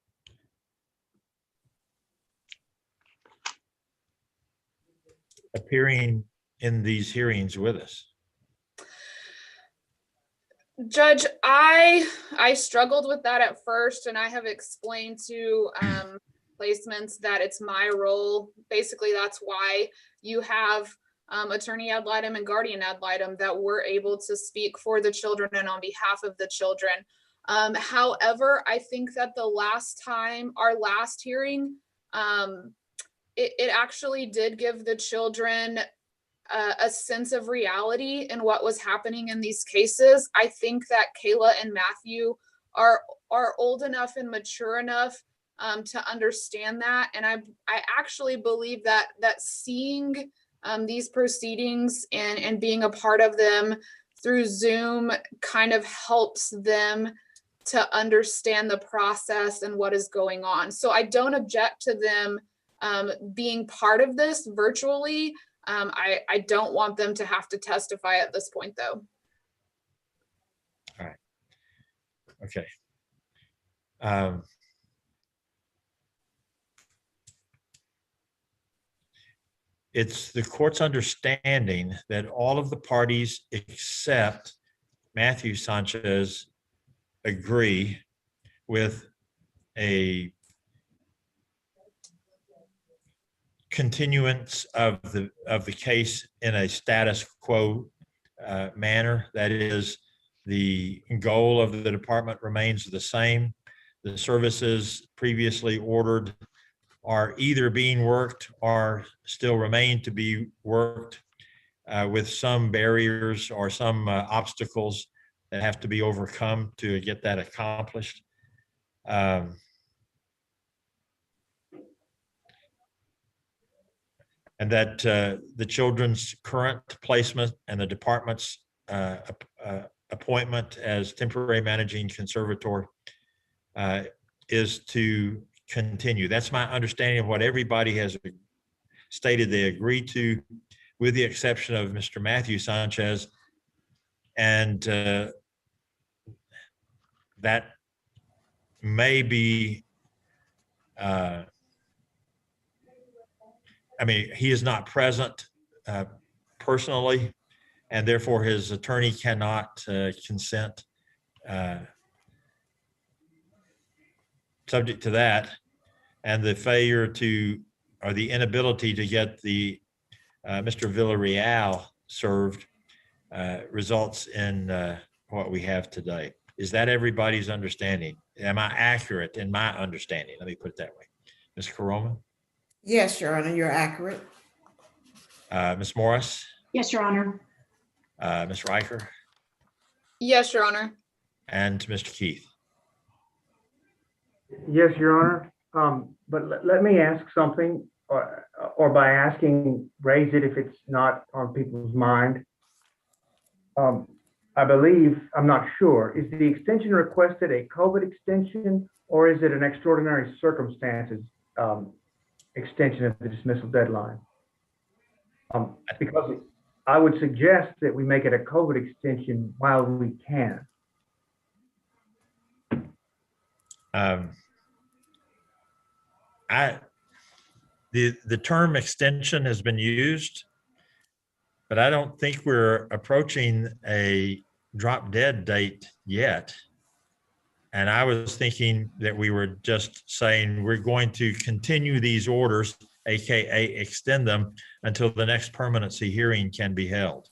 appearing in these hearings with us. Judge, I struggled with that at first, and I have explained to placements that it's my role. Basically, that's why you have attorney ad litem and guardian ad litem, that we're able to speak for the children and on behalf of the children. However, I think that the last time, our last hearing, it actually did give the children a sense of reality in what was happening in these cases. I think that Kayla and Matthew are old enough and mature enough to understand that. And I actually believe that seeing these proceedings and being a part of them through Zoom kind of helps them to understand the process and what is going on. So I don't object to them being part of this virtually. I don't want them to have to testify at this point, though. All right. Okay. it's the court's understanding that all of the parties except Matthew Sanchez agree with a continuance of the case in a status quo manner. That is, the goal of the department remains the same. The services previously ordered are either being worked or still remain to be worked with some barriers or some obstacles that have to be overcome to get that accomplished. And that the children's current placement and the department's appointment as temporary managing conservator is to continue. That's my understanding of what everybody has stated they agree to, with the exception of Mr. Matthew Sanchez. And that may be, I mean, he is not present personally, and therefore his attorney cannot consent. Subject to that, and the failure to, or the inability to get the Mr. Villarreal served results in what we have today. Is that everybody's understanding? Am I accurate in my understanding? Let me put it that way. Ms. Caroma? Yes, Your Honor, you're accurate. Ms. Morris? Yes, Your Honor. Ms. Riker? Yes, Your Honor. And Mr. Keith? Yes, Your Honor. But let me ask something, or by asking, raise it if it's not on people's mind. I believe, I'm not sure, is the extension requested a COVID extension, or is it an extraordinary circumstances extension of the dismissal deadline? Because I would suggest that we make it a COVID extension while we can. The term extension has been used, but I don't think we're approaching a drop dead date yet. And I was thinking that we were just saying we're going to continue these orders, AKA extend them until the next permanency hearing can be held.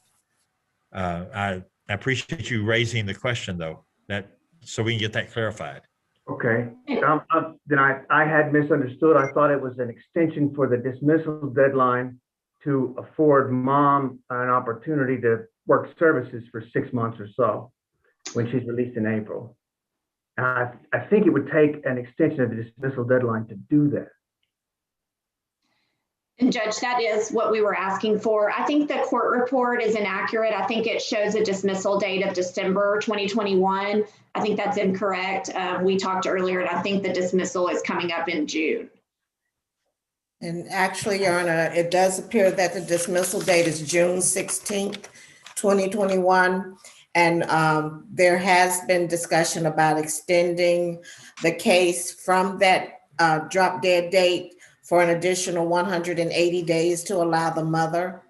I appreciate you raising the question though, that so we can get that clarified. Okay, then I had misunderstood. I thought it was an extension for the dismissal deadline to afford mom an opportunity to work services for 6 months or so when she's released in April. And I think it would take an extension of the dismissal deadline to do that. And Judge, that is what we were asking for. I think the court report is inaccurate. I think it shows a dismissal date of December 2021. I think that's incorrect. We talked earlier, and I think the dismissal is coming up in June. And actually, Your Honor, it does appear that the dismissal date is June 16th, 2021. And there has been discussion about extending the case from that drop dead date for an additional 180 days to allow the mother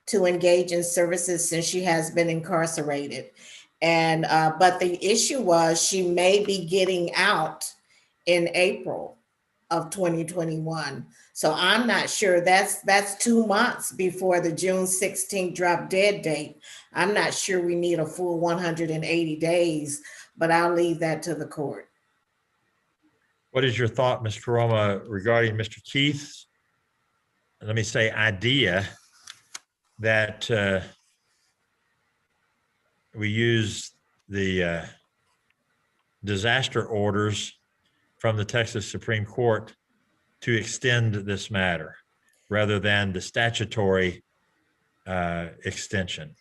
to engage in services since she has been incarcerated. And but the issue was she may be getting out in April of 2021. So I'm not sure, that's 2 months before the June 16th drop dead date. I'm not sure we need a full 180 days, but I'll leave that to the court. What is your thought, Ms. Caroma, regarding Mr. Keith's, let me say, idea that we use the disaster orders from the Texas Supreme Court to extend this matter rather than the statutory extension?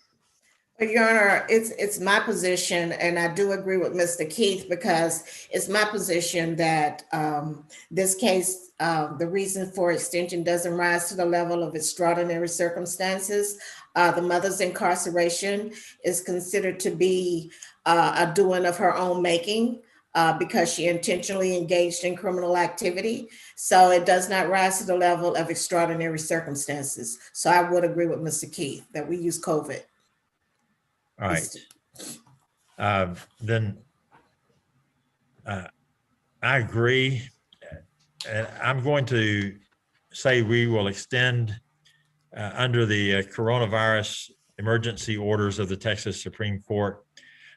Your Honor, it's my position, and I do agree with Mr. Keith, because it's my position that this case, the reason for extension doesn't rise to the level of extraordinary circumstances. The mother's incarceration is considered to be a doing of her own making. because she intentionally engaged in criminal activity. So it does not rise to the level of extraordinary circumstances. So I would agree with Mr. Keith that we use COVID. All right. Then I agree. And I'm going to say we will extend under the coronavirus emergency orders of the Texas Supreme Court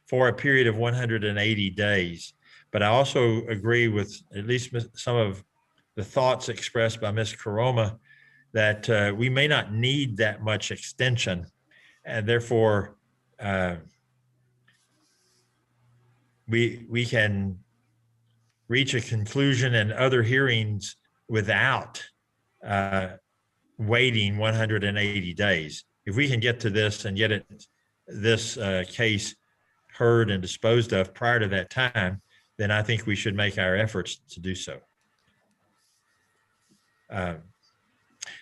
for a period of 180 days. But I also agree with at least some of the thoughts expressed by Ms. Caroma that we may not need that much extension, and therefore we can reach a conclusion in other hearings without waiting 180 days. If we can get to this and get this case heard and disposed of prior to that time, then I think we should make our efforts to do so.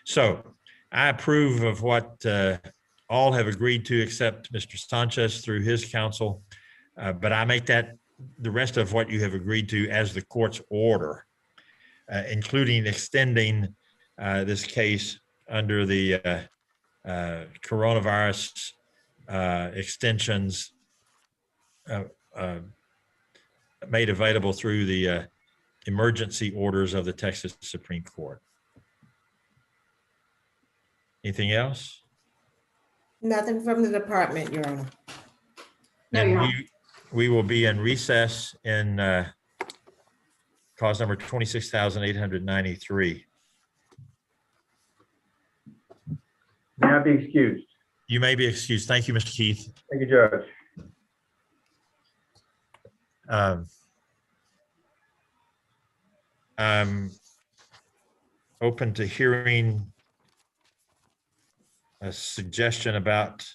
So I approve of what all have agreed to except Mr. Sanchez through his counsel, but I make that the rest of what you have agreed to as the court's order, including extending this case under the coronavirus extensions made available through the emergency orders of the Texas Supreme Court. Anything else? Nothing from the department, Your Honor. Then we will be in recess in cause number 26,893. May I be excused? You may be excused. Thank you, Mr. Keith. Thank you, Judge. I'm open to hearing a suggestion about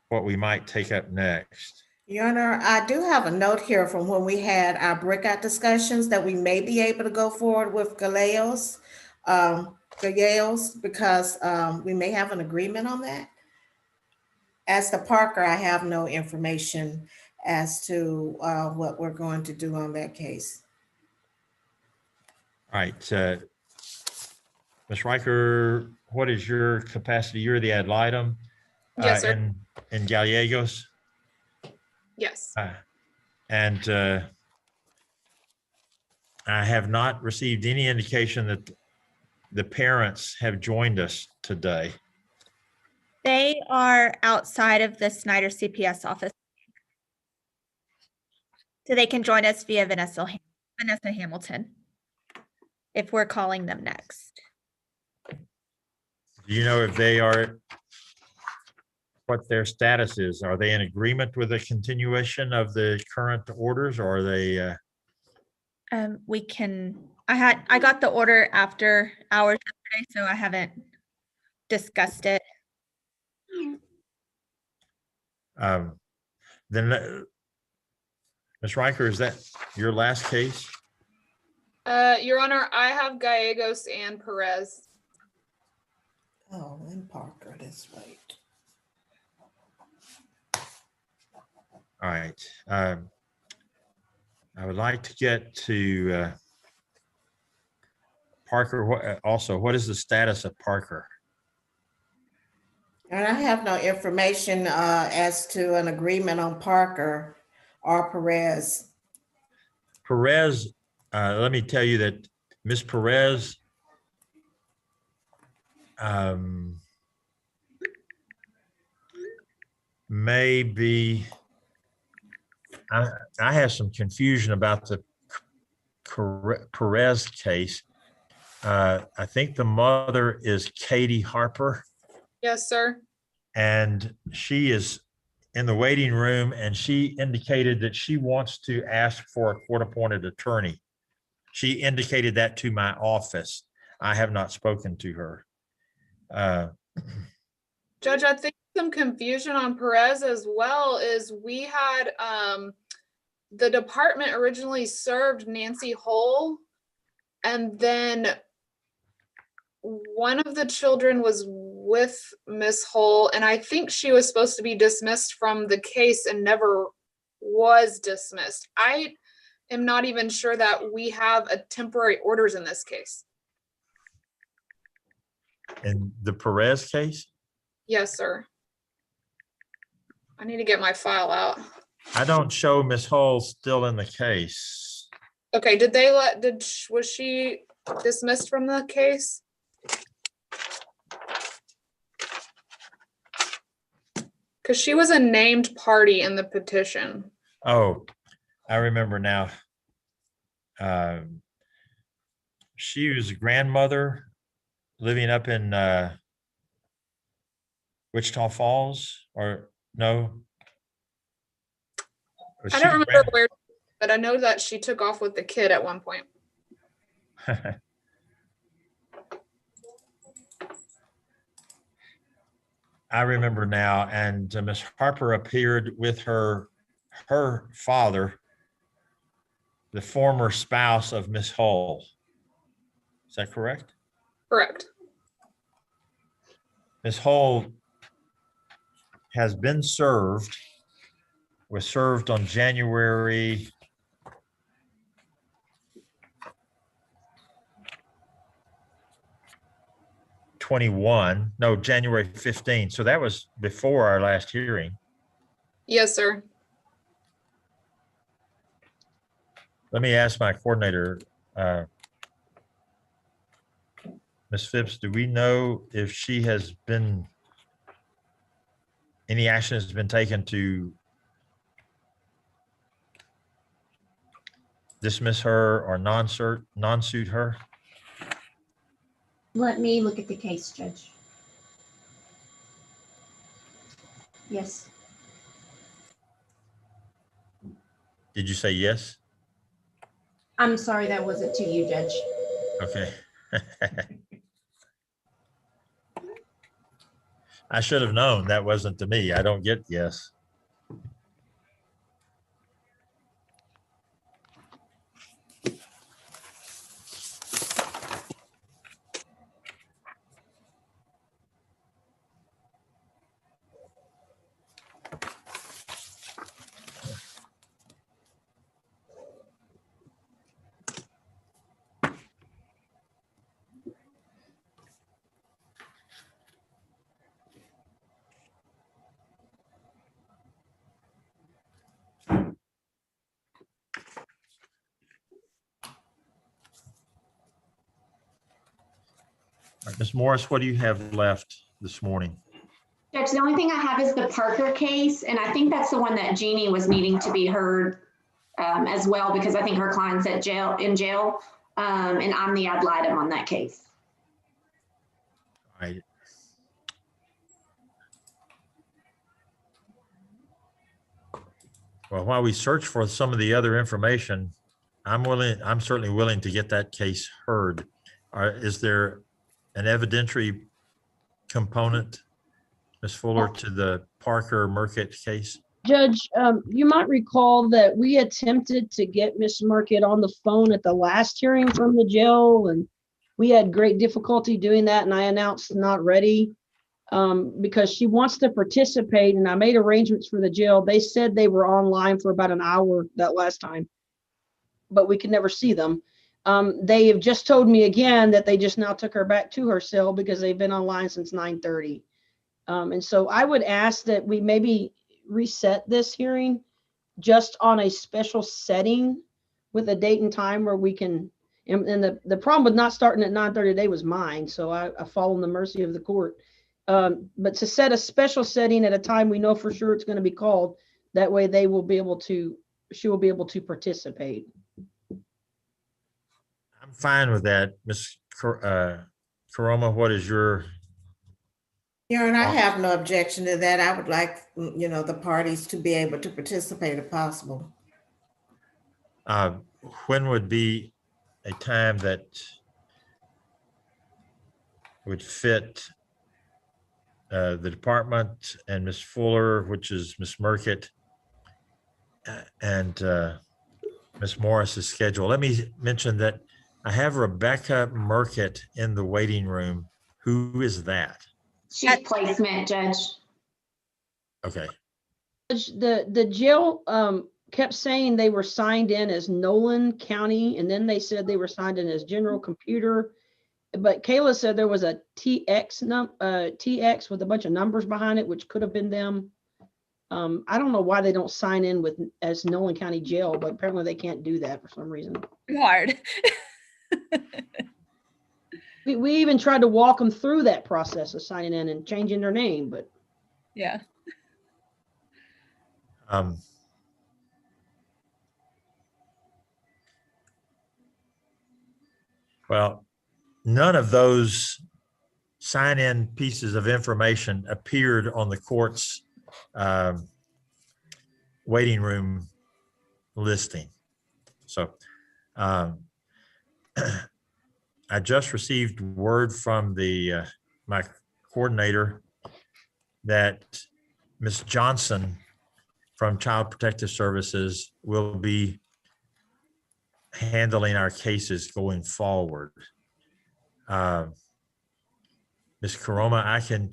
what we might take up next. Your Honor, I do have a note here from when we had our breakout discussions that we may be able to go forward with Gallegos, because we may have an agreement on that. As to Parker, I have no information as to what we're going to do on that case. All right, Ms. Riker, what is your capacity? You're the ad litem Yes, sir. in Gallegos? Yes. And I have not received any indication that the parents have joined us today. They are outside of the Snyder CPS office. So they can join us via Vanessa Hamilton if we're calling them next. Do you know if they are, what their status is? Are they in agreement with the continuation of the current orders, or are they? We can, I got the order after hours yesterday, so I haven't discussed it. Then, Ms. Riker, is that your last case? Your Honor, I have Gallegos and Perez. Oh, and Parker, that's right. All right. I would like to get to Parker. Also, what is the status of Parker? And I have no information as to an agreement on Parker or Perez. Perez, let me tell you that Ms. Perez may be, I have some confusion about the Perez case. I think the mother is Katie Harper. Yes, sir. And she is in the waiting room, and she indicated that she wants to ask for a court-appointed attorney. She indicated that to my office. I have not spoken to her. Judge, I think some confusion on Perez as well is we had the department originally served Nancy Hull, and then one of the children was with Miss Hull, and I think she was supposed to be dismissed from the case and never was dismissed. am not even sure that we have a temporary orders in this case. In the Perez case? Yes, sir. I need to get my file out. I don't show Ms. Hull still in the case. Okay, was she dismissed from the case? Because she was a named party in the petition. Oh, I remember now. She was a grandmother living up in Wichita Falls, or no? Was I she don't remember where, but I know that she took off with the kid at one point. I remember now, and Miss Harper appeared with her father, the former spouse of Miss Hull. Is that correct? Correct. Miss Hull has been served, was served on January 21, no, January 15. So that was before our last hearing. Yes, sir. Let me ask my coordinator, Ms. Phipps, do we know if she has been, any action has been taken to dismiss her or non-suit her? Let me look at the case, Judge. Yes. Did you say yes? I'm sorry, that wasn't to you, Judge. Okay. I should have known that wasn't to me. I don't get yes. Ms. Morris, what do you have left this morning? Judge, the only thing I have is the Parker case, and I think that's the one that Jeannie was needing to be heard as well, because I think her client's in jail, and I'm the ad litem on that case. All right. Well, while we search for some of the other information, I'm certainly willing to get that case heard. Is there an evidentiary component, Ms. Fuller, to the Parker Murkett case? Judge, you might recall that we attempted to get Miss Murkett on the phone at the last hearing from the jail, and we had great difficulty doing that, and I announced not ready because she wants to participate, and I made arrangements for the jail. They said they were online for about an hour that last time, but we could never see them. They have just told me again that they just now took her back to her cell because they've been online since 9:30. And so I would ask that we maybe reset this hearing just on a special setting with a date and time where we can, and the problem with not starting at 9:30 today was mine. So I fall on the mercy of the court. But to set a special setting at a time we know for sure it's going to be called, that way she will be able to participate. I'm fine with that. Ms. Karoma, what is your? Your Honor, I have no objection to that. I would like, the parties to be able to participate if possible. When would be a time that would fit the department and Ms. Fuller, which is Ms. Murkett, and Ms. Morris's schedule? Let me mention that I have Rebecca Murkett in the waiting room. Who is that? She's placement, Judge. Okay. The jail kept saying they were signed in as Nolan County, and then they said they were signed in as General Computer. But Kayla said there was a TX with a bunch of numbers behind it, which could have been them. I don't know why they don't sign in with as Nolan County Jail, but apparently they can't do that for some reason. Hard. We even tried to walk them through that process of signing in and changing their name, but Yeah. Well, none of those sign-in pieces of information appeared on the court's waiting room listing. So I just received word from the my coordinator that Ms. Johnson from Child Protective Services will be handling our cases going forward. Ms. Karoma, I can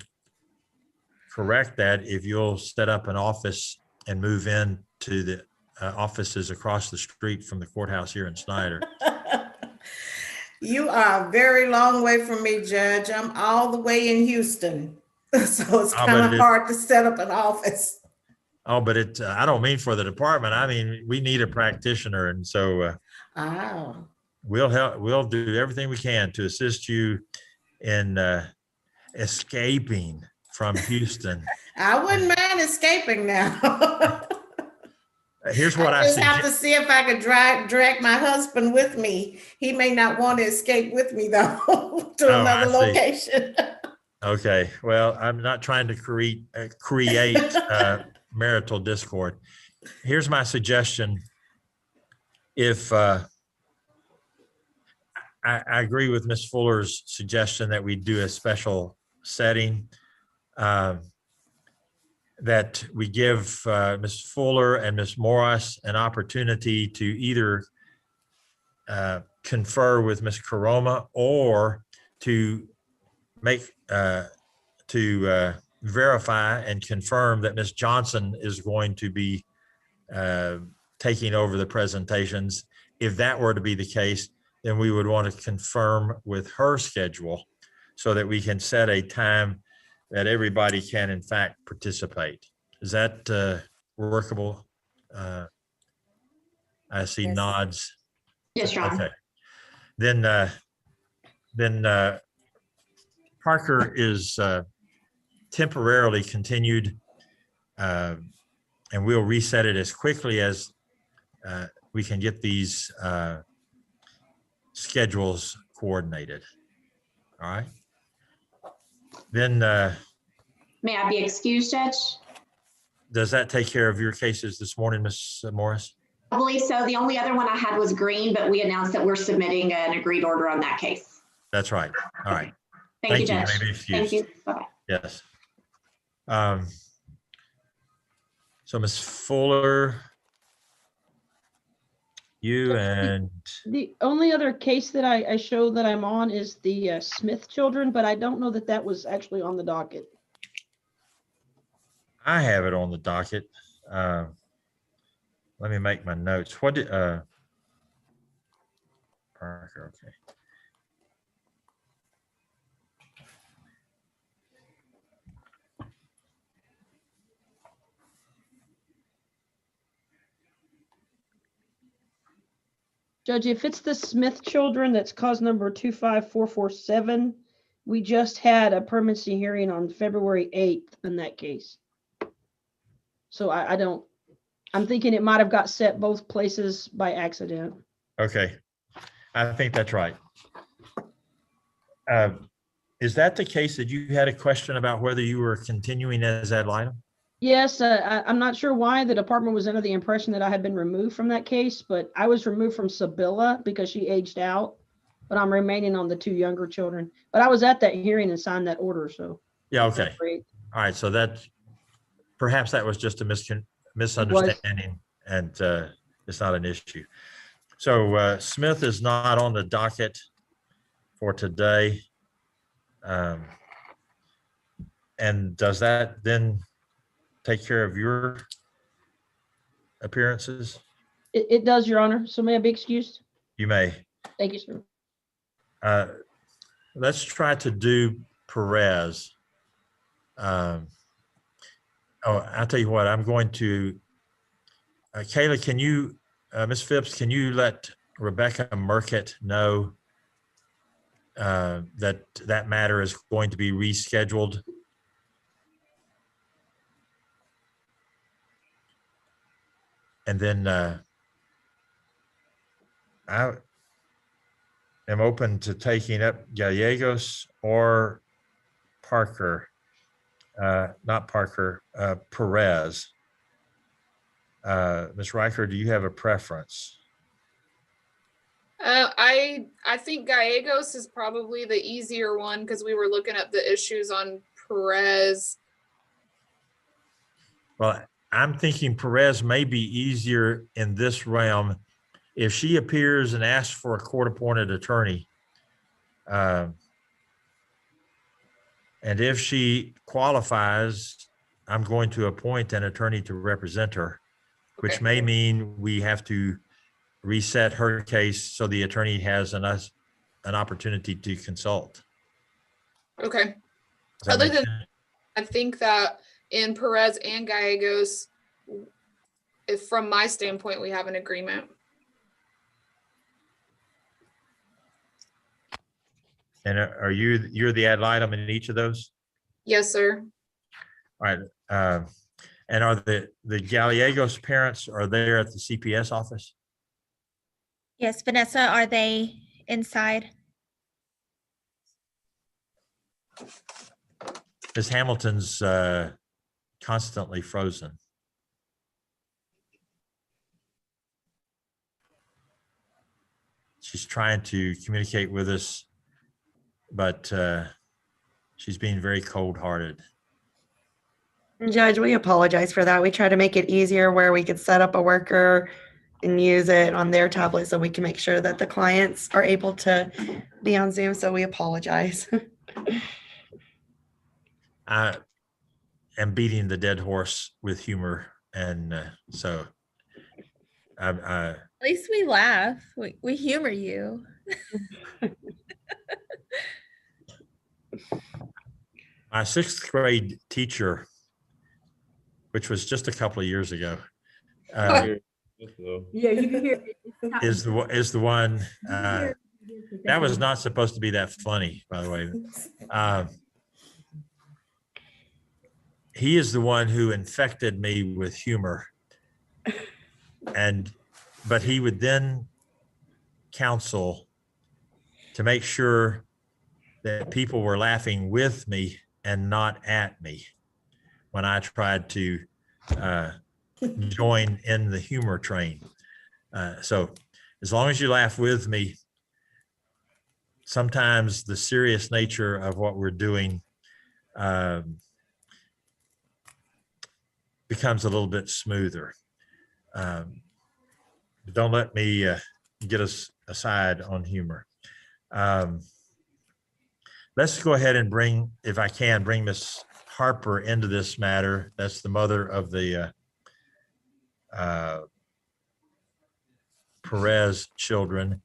correct that if you'll set up an office and move in to the offices across the street from the courthouse here in Snyder. You are a very long way from me, Judge. I'm all the way in Houston. So it's kind of hard to set up an office. Oh, but it, I don't mean for the department. I mean, we need a practitioner. And so we'll do everything we can to assist you in escaping from Houston. I wouldn't mind escaping now. Here's what I just have to see if I could drag my husband with me. He may not want to escape with me though to another location. Okay, well, I'm not trying to create marital discord. Here's my suggestion. If I agree with Ms. Fuller's suggestion that we do a special setting, that we give Ms. Fuller and Ms. Morris an opportunity to either confer with Ms. Karoma or to make to verify and confirm that Ms. Johnson is going to be taking over the presentations. If that were to be the case, then we would want to confirm with her schedule so that we can set a time that everybody can in fact participate. Is that workable? I see nods. Yes, John. Okay. Then Parker is temporarily continued, and we'll reset it as quickly as we can get these schedules coordinated. All right. Then may I be excused, Judge? Does that take care of your cases this morning, Ms. Morris? I believe so. The only other one I had was Green, but we announced that we're submitting an agreed order on that case. That's right. All right. Thank you, Judge. You may be excused. Thank you. Bye-bye. Yes. So Ms. Fuller, you and the only other case that I show that I'm on is the Smith children, but I don't know that that was actually on the docket. I have it on the docket. Let me make my notes. What did Parker? Okay. Judge, if it's the Smith children, that's cause number 25447. We just had a permanency hearing on February 8th in that case. So I'm thinking it might have got set both places by accident. Okay, I think that's right. Is that the case that you had a question about whether you were continuing as ad litem? Yes, I'm not sure why the department was under the impression that I had been removed from that case, but I was removed from Sibylla because she aged out, but I'm remaining on the two younger children. But I was at that hearing and signed that order, so. Yeah, okay. All right, so that, perhaps that was just a misunderstanding and it's not an issue. So Smith is not on the docket for today. And does that then take care of your appearances? It does, Your Honor. So may I be excused? You may. Thank you, sir. Let's try to do Perez. Oh, I'll tell you what, I'm going to, Kayla, can you, Ms. Phipps, can you let Rebecca Merkett know that matter is going to be rescheduled? And then I am open to taking up Gallegos or Parker, not Parker, Perez. Ms. Riker, do you have a preference? I think Gallegos is probably the easier one because we were looking at the issues on Perez. Well, I'm thinking Perez may be easier in this realm. If she appears and asks for a court-appointed attorney, and if she qualifies, I'm going to appoint an attorney to represent her, which Okay. may mean we have to reset her case so the attorney has an opportunity to consult. Okay. Does that Other make than, sense? I think that in Perez and Gallegos, if from my standpoint, we have an agreement. And you're the ad litem in each of those? Yes, sir. All right. And are the Gallegos parents, are they at the CPS office? Yes, Vanessa, are they inside? Ms. Hamilton's constantly frozen. She's trying to communicate with us, but she's being very cold-hearted. Judge, we apologize for that. We try to make it easier where we could set up a worker and use it on their tablet so we can make sure that the clients are able to be on Zoom. So we apologize. I am beating the dead horse with humor, and so At least we laugh. We humor you. my sixth grade teacher, which was just a couple of years ago, Yeah, you can hear. is the one that was not supposed to be that funny, by the way. He is the one who infected me with humor, but he would then counsel to make sure that people were laughing with me and not at me when I tried to join in the humor train. So as long as you laugh with me, sometimes the serious nature of what we're doing becomes a little bit smoother. Don't let me get us aside on humor. Let's go ahead and bring, if I can, bring Miss Harper into this matter. That's the mother of the Perez children,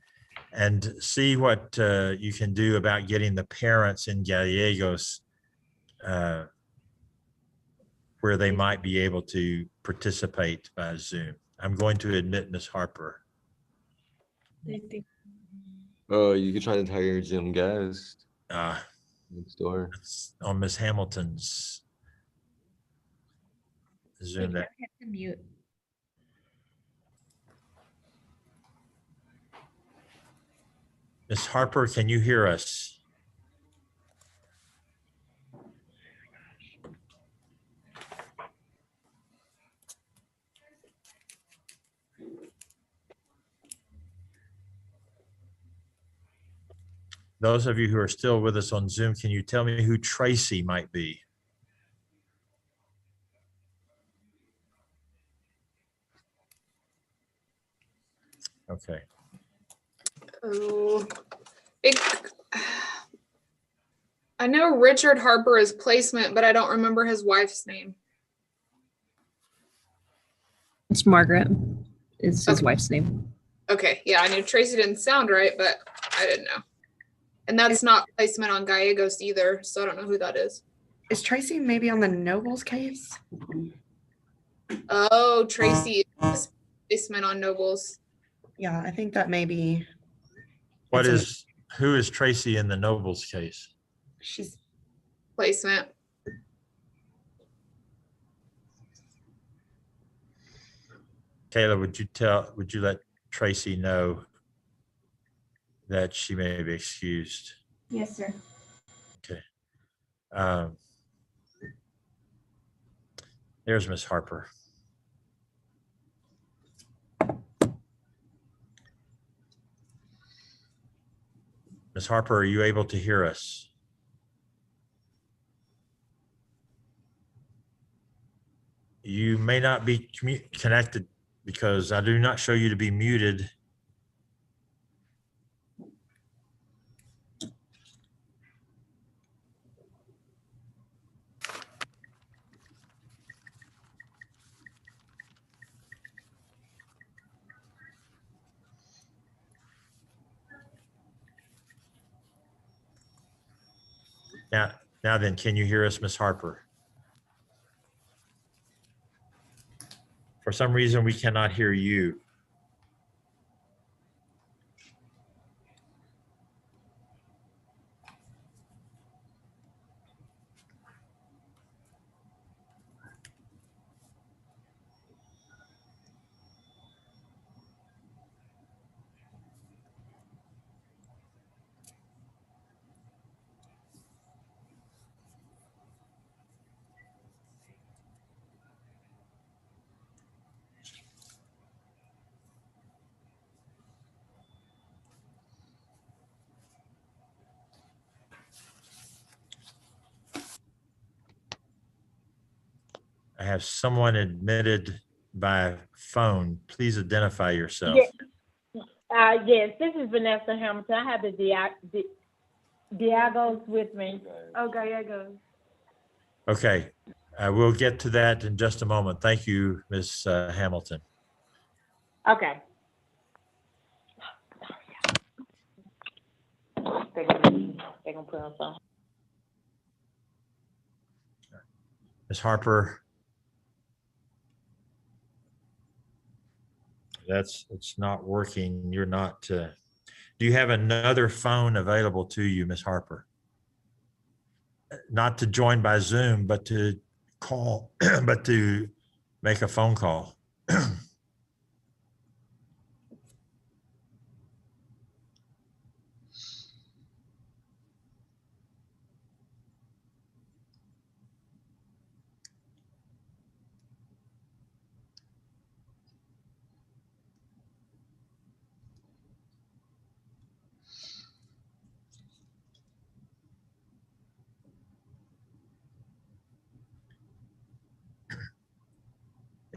and see what you can do about getting the parents in Gallegos where they might be able to participate by Zoom. I'm going to admit Miss Harper. Oh, you could try to tag your Zoom guest Uh, next door. it's on Miss Hamilton's Zoom. That Mute. Miss Harper, can you hear us? Those of you who are still with us on Zoom, can you tell me who Tracy might be? Okay. Oh, I know Richard Harper is placement, but I don't remember his wife's name. It's Margaret is his Okay. wife's name. Okay, yeah, I knew Tracy didn't sound right, but I didn't know. And that's not placement on Gallegos either, so I don't know who that is. Is Tracy maybe on the Nobles case? Oh, Tracy is placement on Nobles. Yeah, I think that may be. Who is Tracy in the Nobles case? She's Placement. Kayla, would you let Tracy know that she may be excused? Yes, sir. Okay. There's Miss Harper. Miss Harper, are you able to hear us? You may not be connected because I do not show you to be muted. Now then, can you hear us, Miss Harper? For some reason, we cannot hear you. I have someone admitted by phone. Please identify yourself. Yes, this is Vanessa Hamilton. I have the Diagos with me. Oh, Gallegos. Okay, we'll get to that in just a moment. Thank you, Ms. Hamilton. Okay. They're gonna put on phone. Ms. Harper, it's not working. You're not, do you have another phone available to you, Ms. Harper? Not to join by Zoom, but to call, but to make a phone call.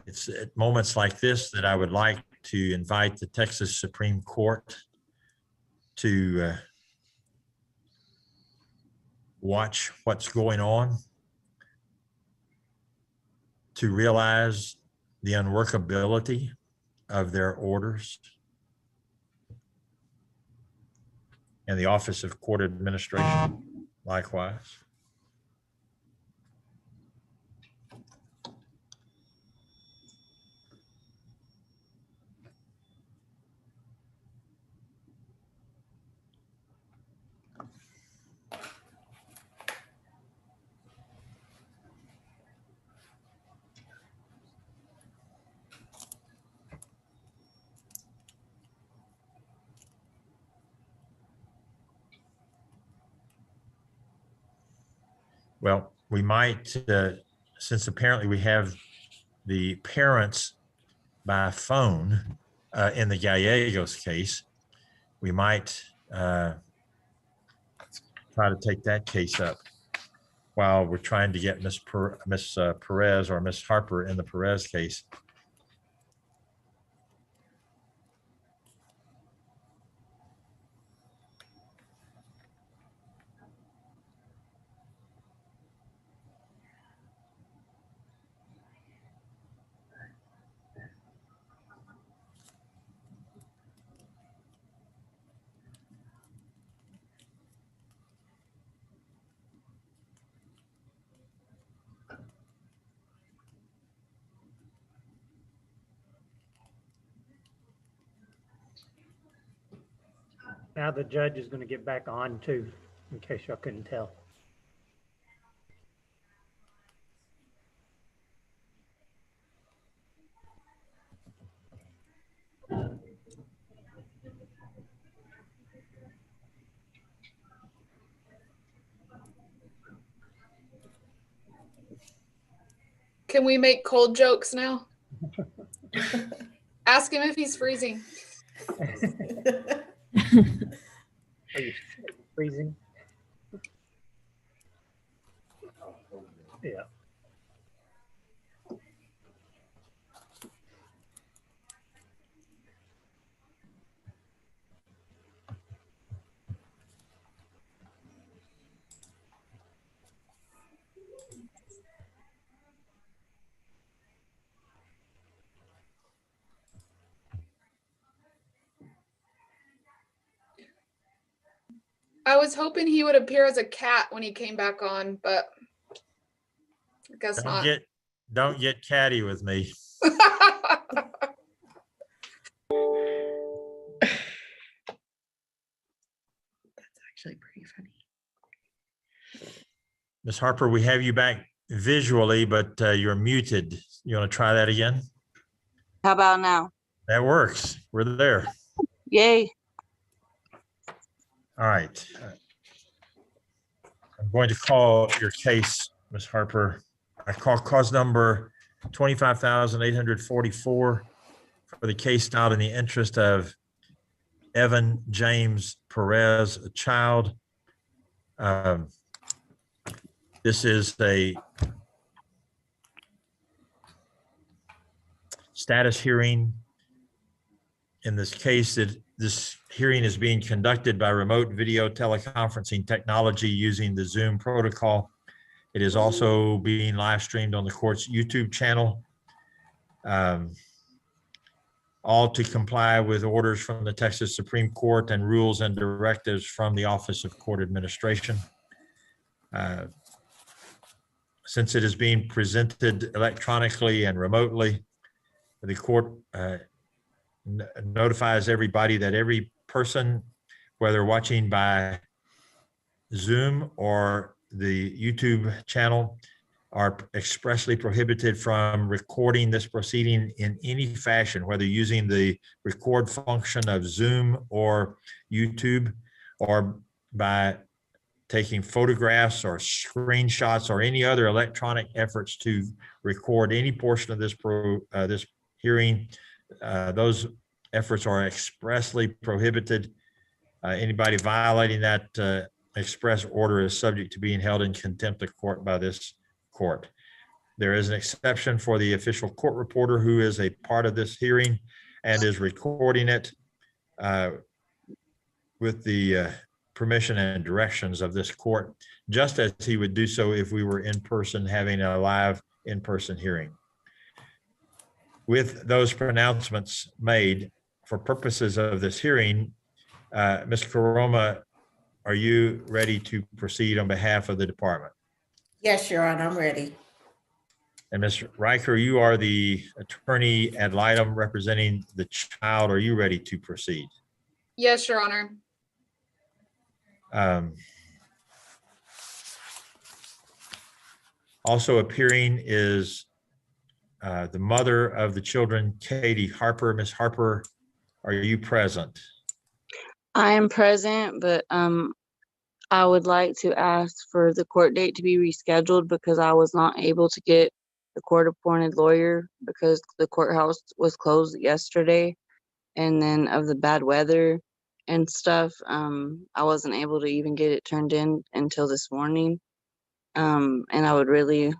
It's at moments like this that I would like to invite the Texas Supreme Court to watch what's going on, to realize the unworkability of their orders, and the Office of Court Administration likewise. Well, we might, since apparently we have the parents by phone in the Gallegos case, we might try to take that case up while we're trying to get Miss Perez or Miss Harper in the Perez case. Now the judge is going to get back on too, in case y'all couldn't tell. Can we make cold jokes now? Ask him if he's freezing. Are you freezing? Yeah. I was hoping he would appear as a cat when he came back on, but I guess not. Don't get catty with me. Actually pretty funny. Ms. Harper, we have you back visually, but you're muted. You want to try that again? How about now? That works. We're there. Yay. All right. I'm going to call your case, Ms. Harper. I call cause number 25,844 for the case filed in the interest of Evan James Perez, a child. This is a status hearing. In this case, this hearing is being conducted by remote video teleconferencing technology using the Zoom protocol. It is also being live streamed on the court's YouTube channel. All to comply with orders from the Texas Supreme Court and rules and directives from the Office of Court Administration. Since it is being presented electronically and remotely, the court notifies everybody that every person, whether watching by Zoom or the YouTube channel, are expressly prohibited from recording this proceeding in any fashion, whether using the record function of Zoom or YouTube, or by taking photographs or screenshots or any other electronic efforts to record any portion of this this hearing. Those efforts are expressly prohibited. Anybody violating that express order is subject to being held in contempt of court by this court. There is an exception for the official court reporter who is a part of this hearing and is recording it with the permission and directions of this court, just as he would do so if we were in person having a live in-person hearing. With those pronouncements made for purposes of this hearing, Ms. Karoma, are you ready to proceed on behalf of the department? Yes, Your Honor, I'm ready. And Ms. Riker, you are the attorney ad litem representing the child. Are you ready to proceed? Yes, Your Honor. Also appearing is the mother of the children, Katie Harper. Ms. Harper, are you present? I am present, but I would like to ask for the court date to be rescheduled because I was not able to get the court-appointed lawyer because the courthouse was closed yesterday, and then of the bad weather and stuff, I wasn't able to even get it turned in until this morning. And I would really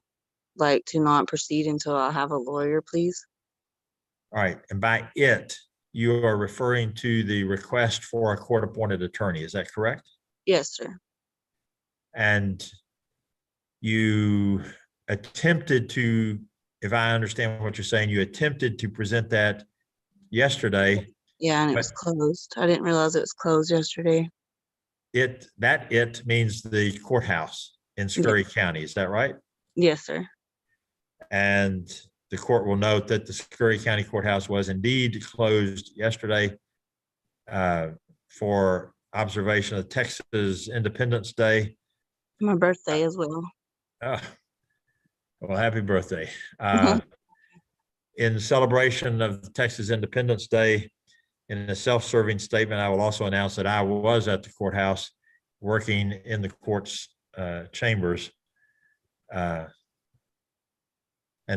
like to not proceed until I have a lawyer, please. All right, and by it, you are referring to the request for a court-appointed attorney, is that correct? Yes, sir. And you attempted to, if I understand what you're saying, you attempted to present that yesterday. Yeah, and it was closed. I didn't realize it was closed yesterday. It means the courthouse in Scurry County, is that right? Yes, sir. And the court will note that the Scurry County Courthouse was indeed closed yesterday for observation of Texas Independence Day. My birthday as well. Oh, well, happy birthday. In celebration of Texas Independence Day, in a self-serving statement, I will also announce that I was at the courthouse working in the court's chambers. And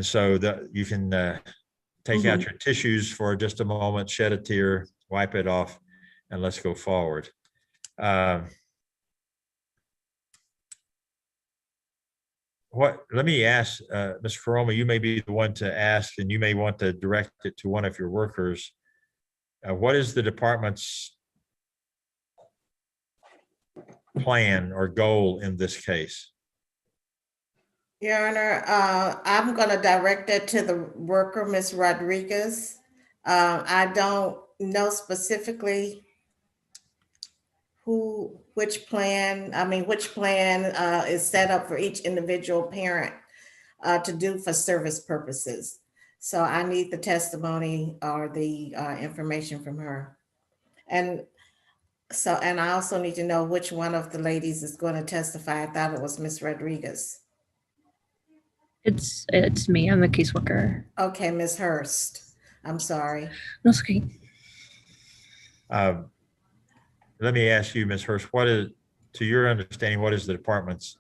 so that you can take out your tissues for just a moment, shed a tear, wipe it off, and let's go forward. Let me ask, Mr. Caroma, you may be the one to ask, and you may want to direct it to one of your workers. What is the department's plan or goal in this case? Your Honor, I'm going to direct it to the worker, Ms. Rodriguez. I don't know specifically which plan is set up for each individual parent to do for service purposes. So I need the testimony or the information from her. And I also need to know which one of the ladies is going to testify. I thought it was Ms. Rodriguez. It's me. I'm the caseworker. Okay, Ms. Hurst. I'm sorry. That's okay. Let me ask you, Ms. Hurst, what is, to your understanding, what is the department's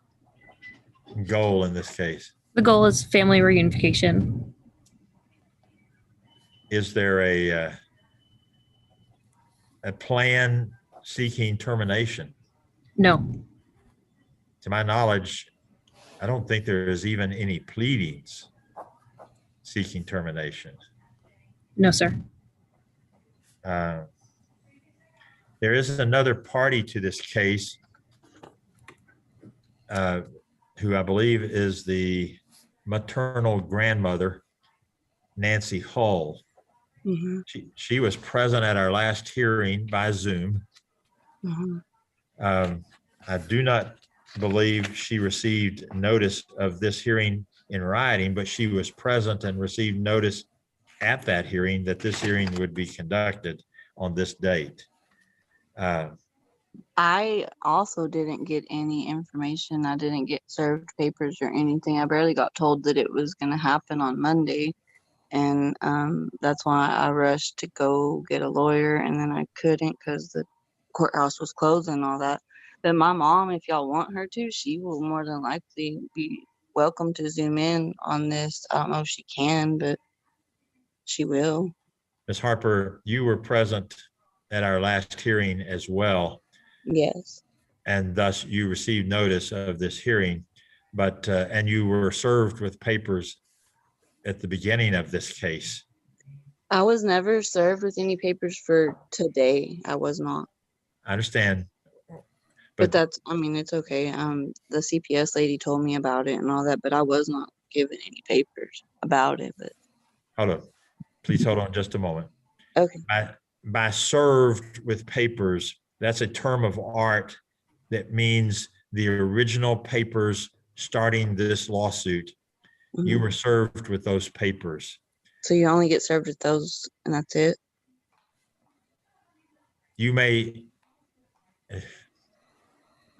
goal in this case? The goal is family reunification. Is there a plan seeking termination? No. To my knowledge, I don't think there is even any pleadings seeking termination. No, sir. There is another party to this case who I believe is the maternal grandmother, Nancy Hull. She was present at our last hearing by Zoom. I do not believe she received notice of this hearing in writing, but she was present and received notice at that hearing that this hearing would be conducted on this date. I also didn't get any information. I didn't get served papers or anything. I barely got told that it was going to happen on Monday. And that's why I rushed to go get a lawyer, and then I couldn't because the courthouse was closed and all that. But my mom, if y'all want her to, she will more than likely be welcome to Zoom in on this. I don't know if she can, but she will. Ms. Harper, you were present at our last hearing as well. Yes. And thus you received notice of this hearing, but and you were served with papers at the beginning of this case. I was never served with any papers for today. I was not. I understand. But that's, I mean, it's okay. The CPS lady told me about it and all that, but I was not given any papers about it. But hold on, please hold on just a moment. Okay. By served with papers, that's a term of art that means the original papers starting this lawsuit. You were served with those papers. So you only get served with those and that's it? You may.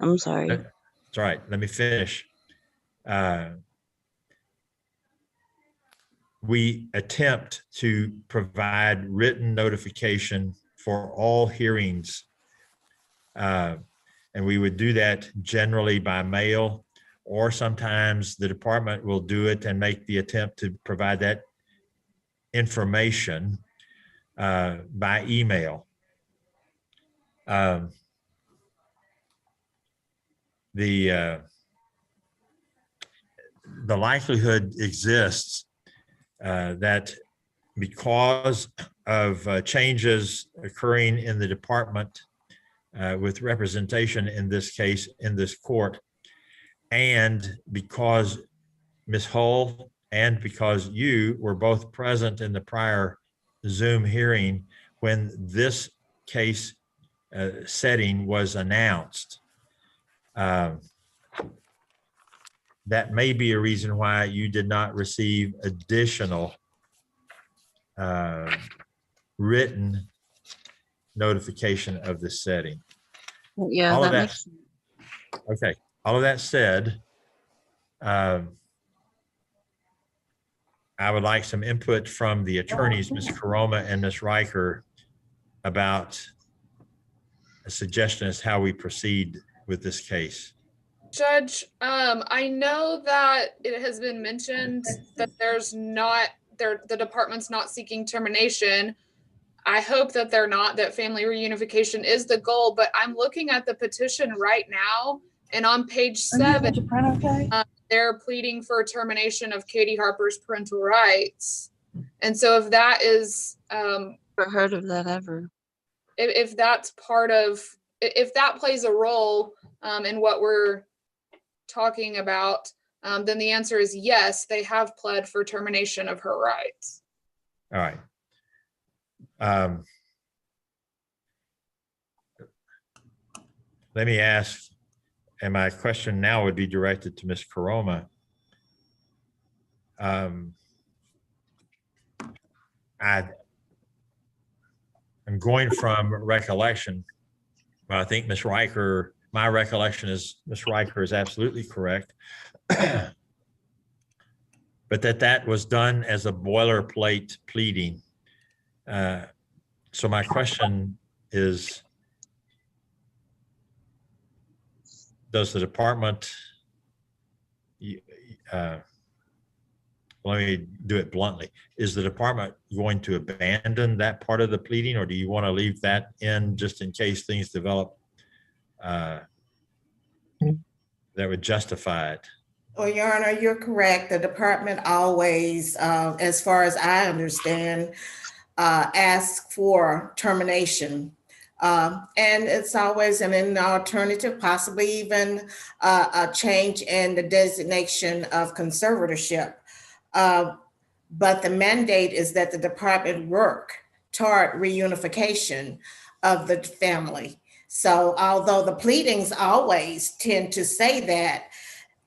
I'm sorry. That's all right. Let me finish. We attempt to provide written notification for all hearings. And we would do that generally by mail, or sometimes the department will do it and make the attempt to provide that information by email. The likelihood exists that because of changes occurring in the department with representation in this case, in this court, and because Ms. Hull and because you were both present in the prior Zoom hearing when this case setting was announced, that may be a reason why you did not receive additional written notification of this setting. Yeah, All of that that, makes, okay, all of that said, I would like some input from the attorneys, Ms. Karoma and Ms. Riker, about a suggestion as how we proceed with this case. Judge, I know that it has been mentioned that the department's not seeking termination. I hope that they're not, that family reunification is the goal, but I'm looking at the petition right now, and on page 7, they're pleading for termination of Katie Harper's parental rights. And so if that is, never heard of that ever. if that's part of, if that plays a role in what we're talking about, then the answer is yes, they have pled for termination of her rights. All right. Let me ask, and my question now would be directed to Ms. Karoma. I'm going from recollection, but I think Ms. Riker, my recollection is Ms. Riker is absolutely correct. But that was done as a boilerplate pleading. So my question is, does the department, let me do it bluntly, is the department going to abandon that part of the pleading, or do you want to leave that in just in case things develop that would justify it? Well, Your Honor, you're correct. The department always, as far as I understand, asks for termination. And it's always an alternative, possibly even a change in the designation of conservatorship. But the mandate is that the department work toward reunification of the family. So although the pleadings always tend to say that,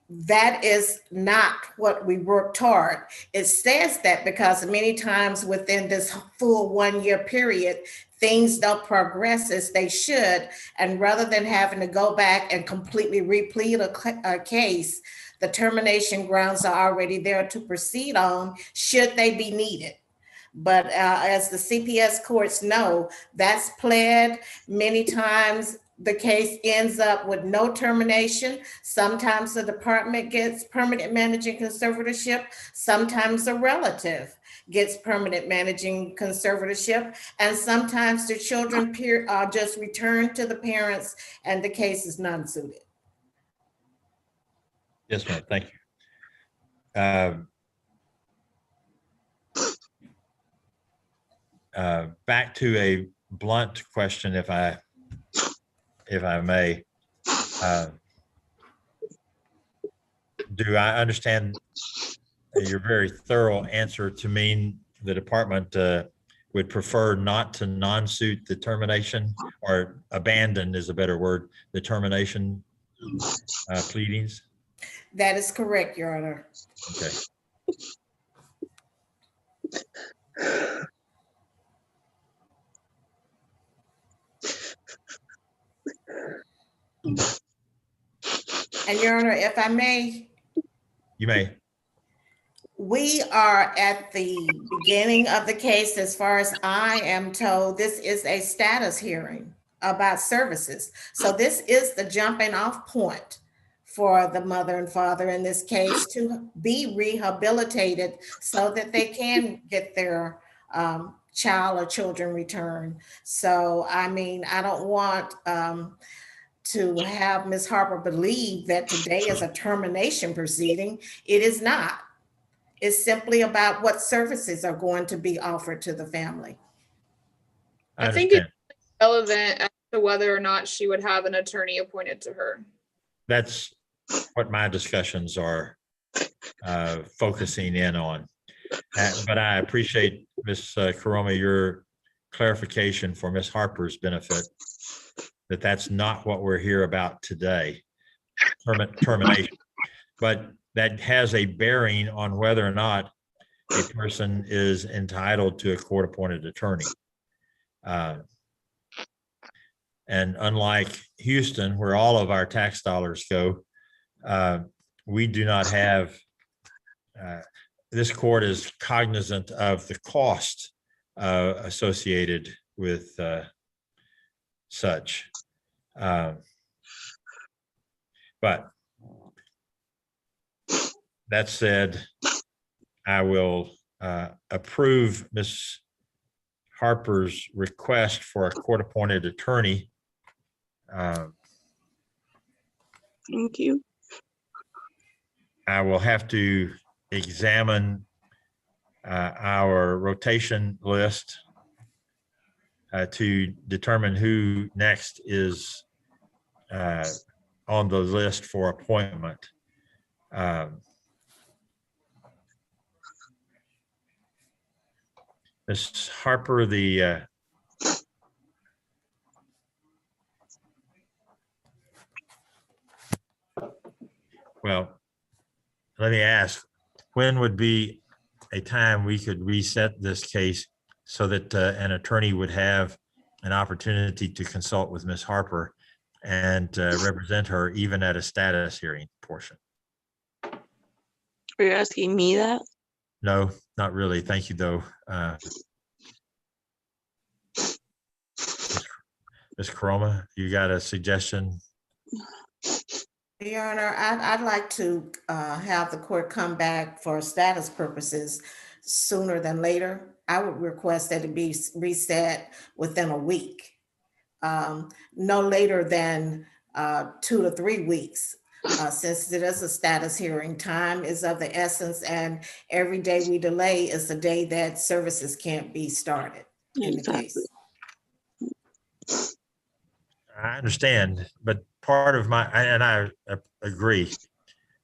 that is not what we work toward. It says that because many times within this full 1 year period, things don't progress as they should. And rather than having to go back and completely replete a case, the termination grounds are already there to proceed on should they be needed. But as the CPS courts know, that's pled. Many times the case ends up with no termination. Sometimes the department gets permanent managing conservatorship. Sometimes a relative gets permanent managing conservatorship. And sometimes the children just return to the parents and the case is non-suited. Yes, ma'am. Thank you. Back to a blunt question, if I may. Do I understand your very thorough answer to mean the department would prefer not to non-suit the termination, or abandon is a better word, the termination pleadings? That is correct, Your Honor. Okay. And Your Honor, if I may. You may. We are at the beginning of the case. As far as I am told, this is a status hearing about services. So this is the jumping off point for the mother and father in this case to be rehabilitated so that they can get their child or children returned. So, I mean, I don't want to have Ms. Harper believe that today is a termination proceeding. It is not. It's simply about what services are going to be offered to the family. I think it's relevant as to whether or not she would have an attorney appointed to her. That's what my discussions are focusing in on. But I appreciate, Ms. Karoma, your clarification for Ms. Harper's benefit, that that's not what we're here about today, termination. But that has a bearing on whether or not a person is entitled to a court-appointed attorney. And unlike Houston, where all of our tax dollars go, we do not have, this court is cognizant of the cost associated with such. But that said, I will approve Ms. Harper's request for a court-appointed attorney. Thank you. I will have to examine our rotation list to determine who next is on the list for appointment. Ms. Harper, well, let me ask, when would be a time we could reset this case so that an attorney would have an opportunity to consult with Ms. Harper and represent her even at a status hearing portion? Are you asking me that? No, not really. Thank you, though. Ms. Caroma, you got a suggestion? Your Honor, I'd like to have the court come back for status purposes sooner than later. I would request that it be reset within a week, no later than 2 to 3 weeks. Since it is a status hearing, time is of the essence, and every day we delay is the day that services can't be started in the case. I understand, but part of my, and I agree,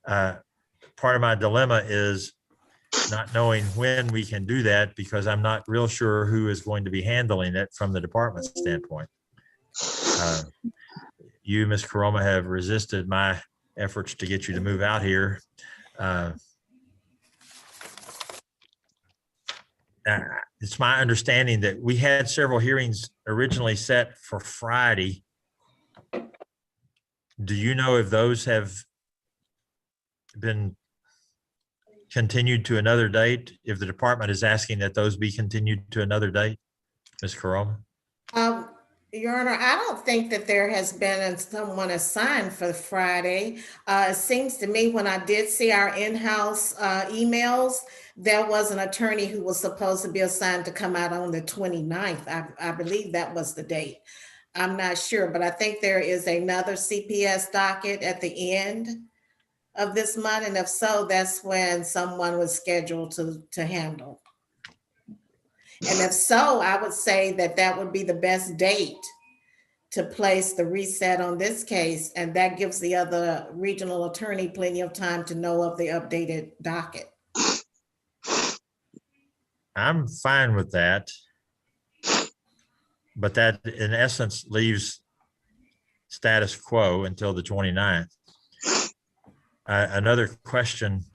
part of my dilemma is not knowing when we can do that, because I'm not real sure who is going to be handling it from the department standpoint. You, Ms. Caroma, have resisted my efforts to get you to move out here. It's my understanding that we had several hearings originally set for Friday. Do you know if those have been continued to another date? If the department is asking that those be continued to another date, Ms. Caroma? Your Honor, I don't think that there has been someone assigned for Friday. It seems to me when I did see our in-house emails, there was an attorney who was supposed to be assigned to come out on the 29th. I believe that was the date. I'm not sure, but I think there is another CPS docket at the end of this month. And if so, that's when someone was scheduled to handle. And if so, I would say that that would be the best date to place the reset on this case. And that gives the other regional attorney plenty of time to know of the updated docket. I'm fine with that. But that in essence leaves status quo until the 29th. Another question,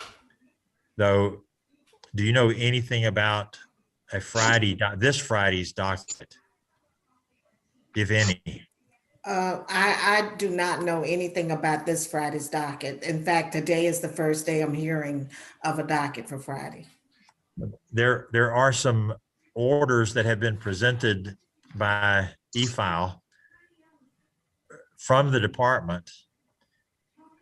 though, do you know anything about a this Friday's docket, if any? I do not know anything about this Friday's docket. In fact, today is the first day I'm hearing of a docket for Friday. There are some orders that have been presented by e-file from the department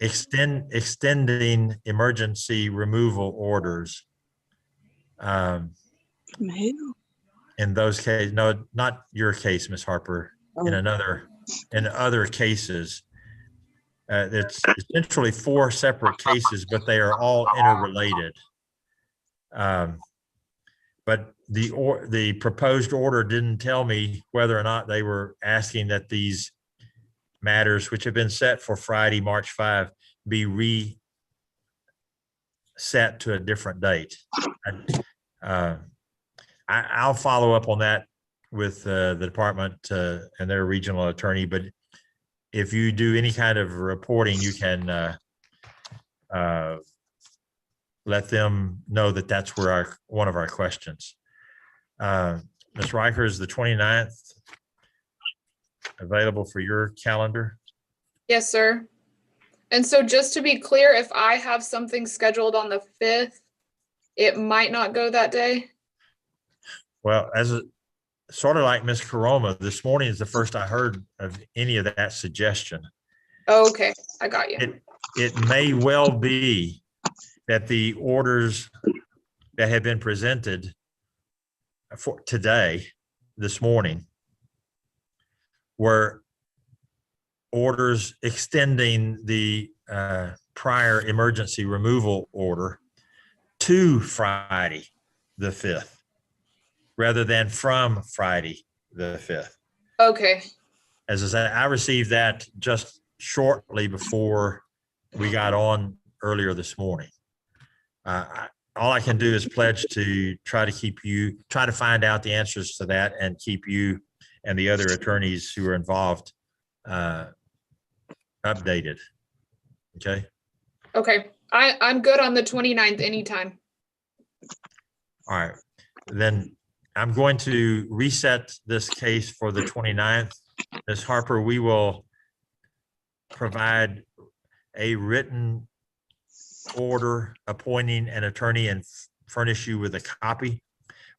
extending emergency removal orders. In those cases, no, not your case, Ms. Harper, in other cases. It's essentially 4 separate cases, but they are all interrelated. But the proposed order didn't tell me whether or not they were asking that these matters, which have been set for Friday, March 5, be reset to a different date. I'll follow up on that with the department and their regional attorney. But if you do any kind of reporting, you can let them know that that's where one of our questions. Ms. Riker, is the 29th available for your calendar? Yes, sir. And so just to be clear, if I have something scheduled on the 5th, it might not go that day. Well, as a sort of like Ms. Caroma, this morning is the first I heard of any of that suggestion. Oh, okay, I got you. It may well be that the orders that have been presented for today, this morning, were orders extending the prior emergency removal order to Friday, the 5th, rather than from Friday, the 5th. Okay, As I said, I received that just shortly before we got on earlier this morning. All I can do is pledge to try to find out the answers to that and keep you and the other attorneys who are involved updated. Okay. okay. I'm good on the 29th anytime. All right. Then I'm going to reset this case for the 29th. Ms. Harper, we will provide a written order appointing an attorney and furnish you with a copy.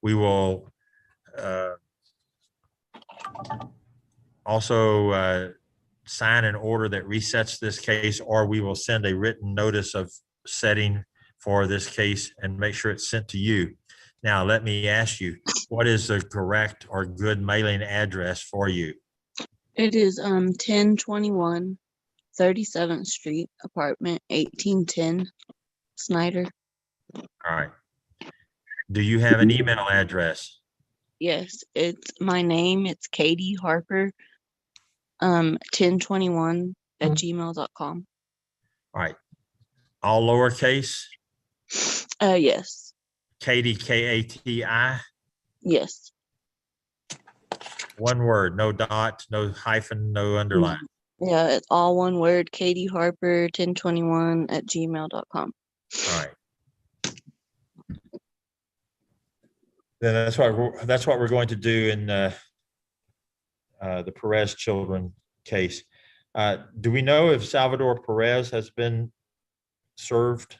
We will also sign an order that resets this case, or we will send a written notice of setting for this case and make sure it's sent to you. Now, let me ask you, what is the correct or good mailing address for you? It is 1021 37th Street, apartment 1810, Snyder. All right. Do you have an email address? Yes, it's my name. It's Katie Harper, 1021 at gmail.com. All right. All lowercase? Yes. Katie, K-A-T-I? Yes. One word, no dot, no hyphen, no underline. Yeah, it's all one word, Katie Harper, 1021 at gmail.com. All right. Then that's what we're going to do in the Perez children case. Do we know if Salvador Perez has been served?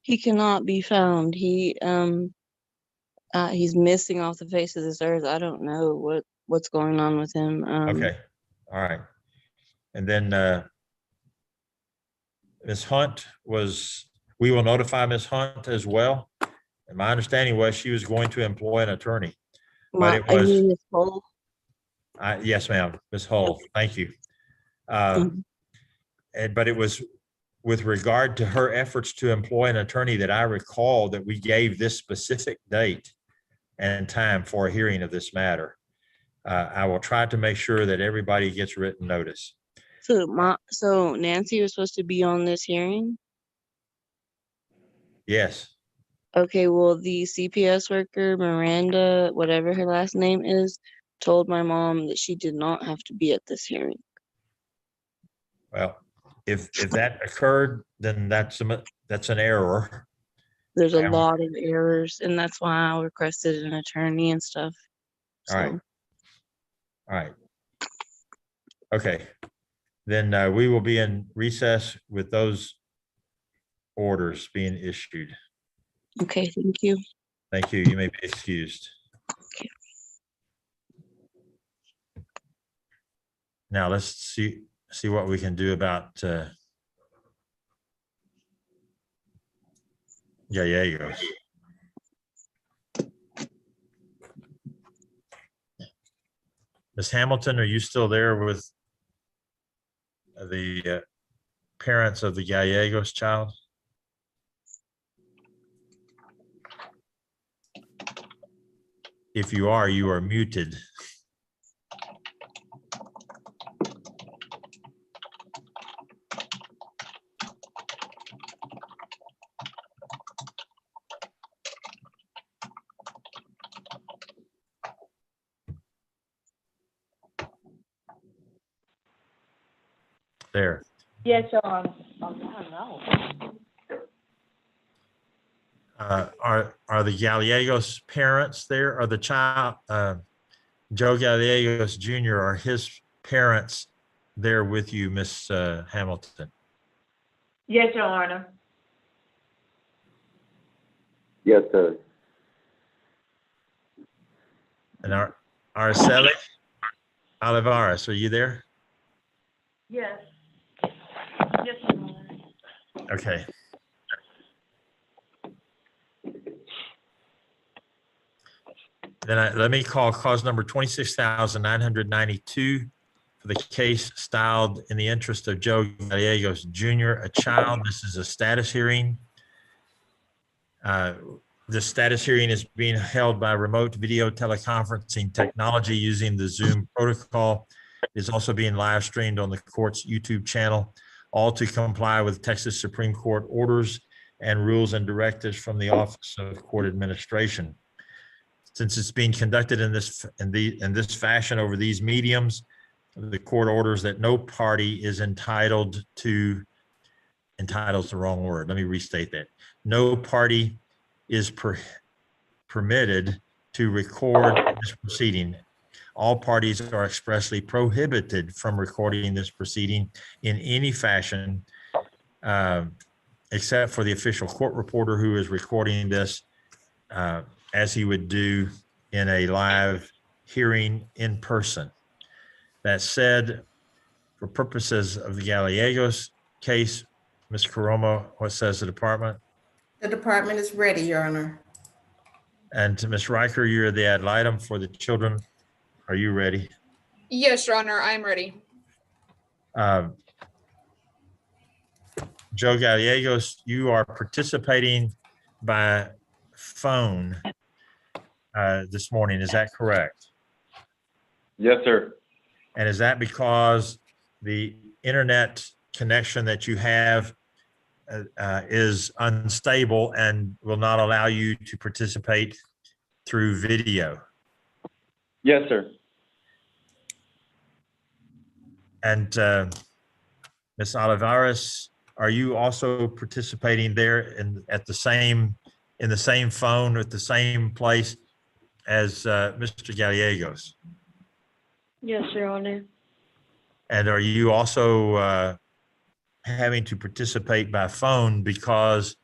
He cannot be found. He's missing off the face of this earth. I don't know what's going on with him. Okay. All right. And then Ms. Hunt we will notify Ms. Hunt as well. And my understanding was she was going to employ an attorney. But it was, Ms. Hull. yes, ma'am, Ms. Hull, thank you. But it was with regard to her efforts to employ an attorney that I recall that we gave this specific date and time for a hearing of this matter. I will try to make sure that everybody gets written notice. So Nancy was supposed to be on this hearing? Yes. Okay, well, the CPS worker, Miranda, whatever her last name is, told my mom that she did not have to be at this hearing. Well, if that occurred, then that's an error. There's a lot of errors, and that's why I requested an attorney and stuff. All right. All right. Okay. Then we will be in recess with those orders being issued. Okay, thank you. Thank you. You may be excused. Okay. Now let's see what we can do about Gallegos. Ms. Hamilton, are you still there with the parents of the Gallegos child? If you are muted. There. Yes, sir. I know. Are the Gallegos parents there? Are the child, Joe Gallegos Jr., are his parents there with you, Miss Hamilton? Yes, Your Honor. Yes, sir. And Araceli Olivares, are you there? Yes. Yes, Your Honor. Okay. Then let me call cause number 26,992 for the case styled in the interest of Joe Gallegos Jr., a child. This is a status hearing. The status hearing is being held by remote video teleconferencing technology using the Zoom protocol. It is also being live streamed on the court's YouTube channel, all to comply with Texas Supreme Court orders and rules and directives from the Office of Court Administration. Since it's being conducted in this fashion over these mediums, the court orders that no party is entitled to, entitled's the wrong word. Let me restate that. No party is permitted to record this proceeding. All parties are expressly prohibited from recording this proceeding in any fashion, except for the official court reporter who is recording this as he would do in a live hearing in person. That said, for purposes of the Gallegos case, Ms. Caroma, what says the department? The department is ready, Your Honor. And to Ms. Riker, you're the ad litem for the children. Are you ready? Yes, Your Honor, I'm ready. Joe Gallegos, you are participating by phone this morning. Is that correct? Yes, sir. And is that because the internet connection that you have is unstable and will not allow you to participate through video? Yes, sir. And Ms. Olivares, are you also participating there in the same phone at the same place as Mr. Gallegos? Yes, Your Honor. And are you also having to participate by phone because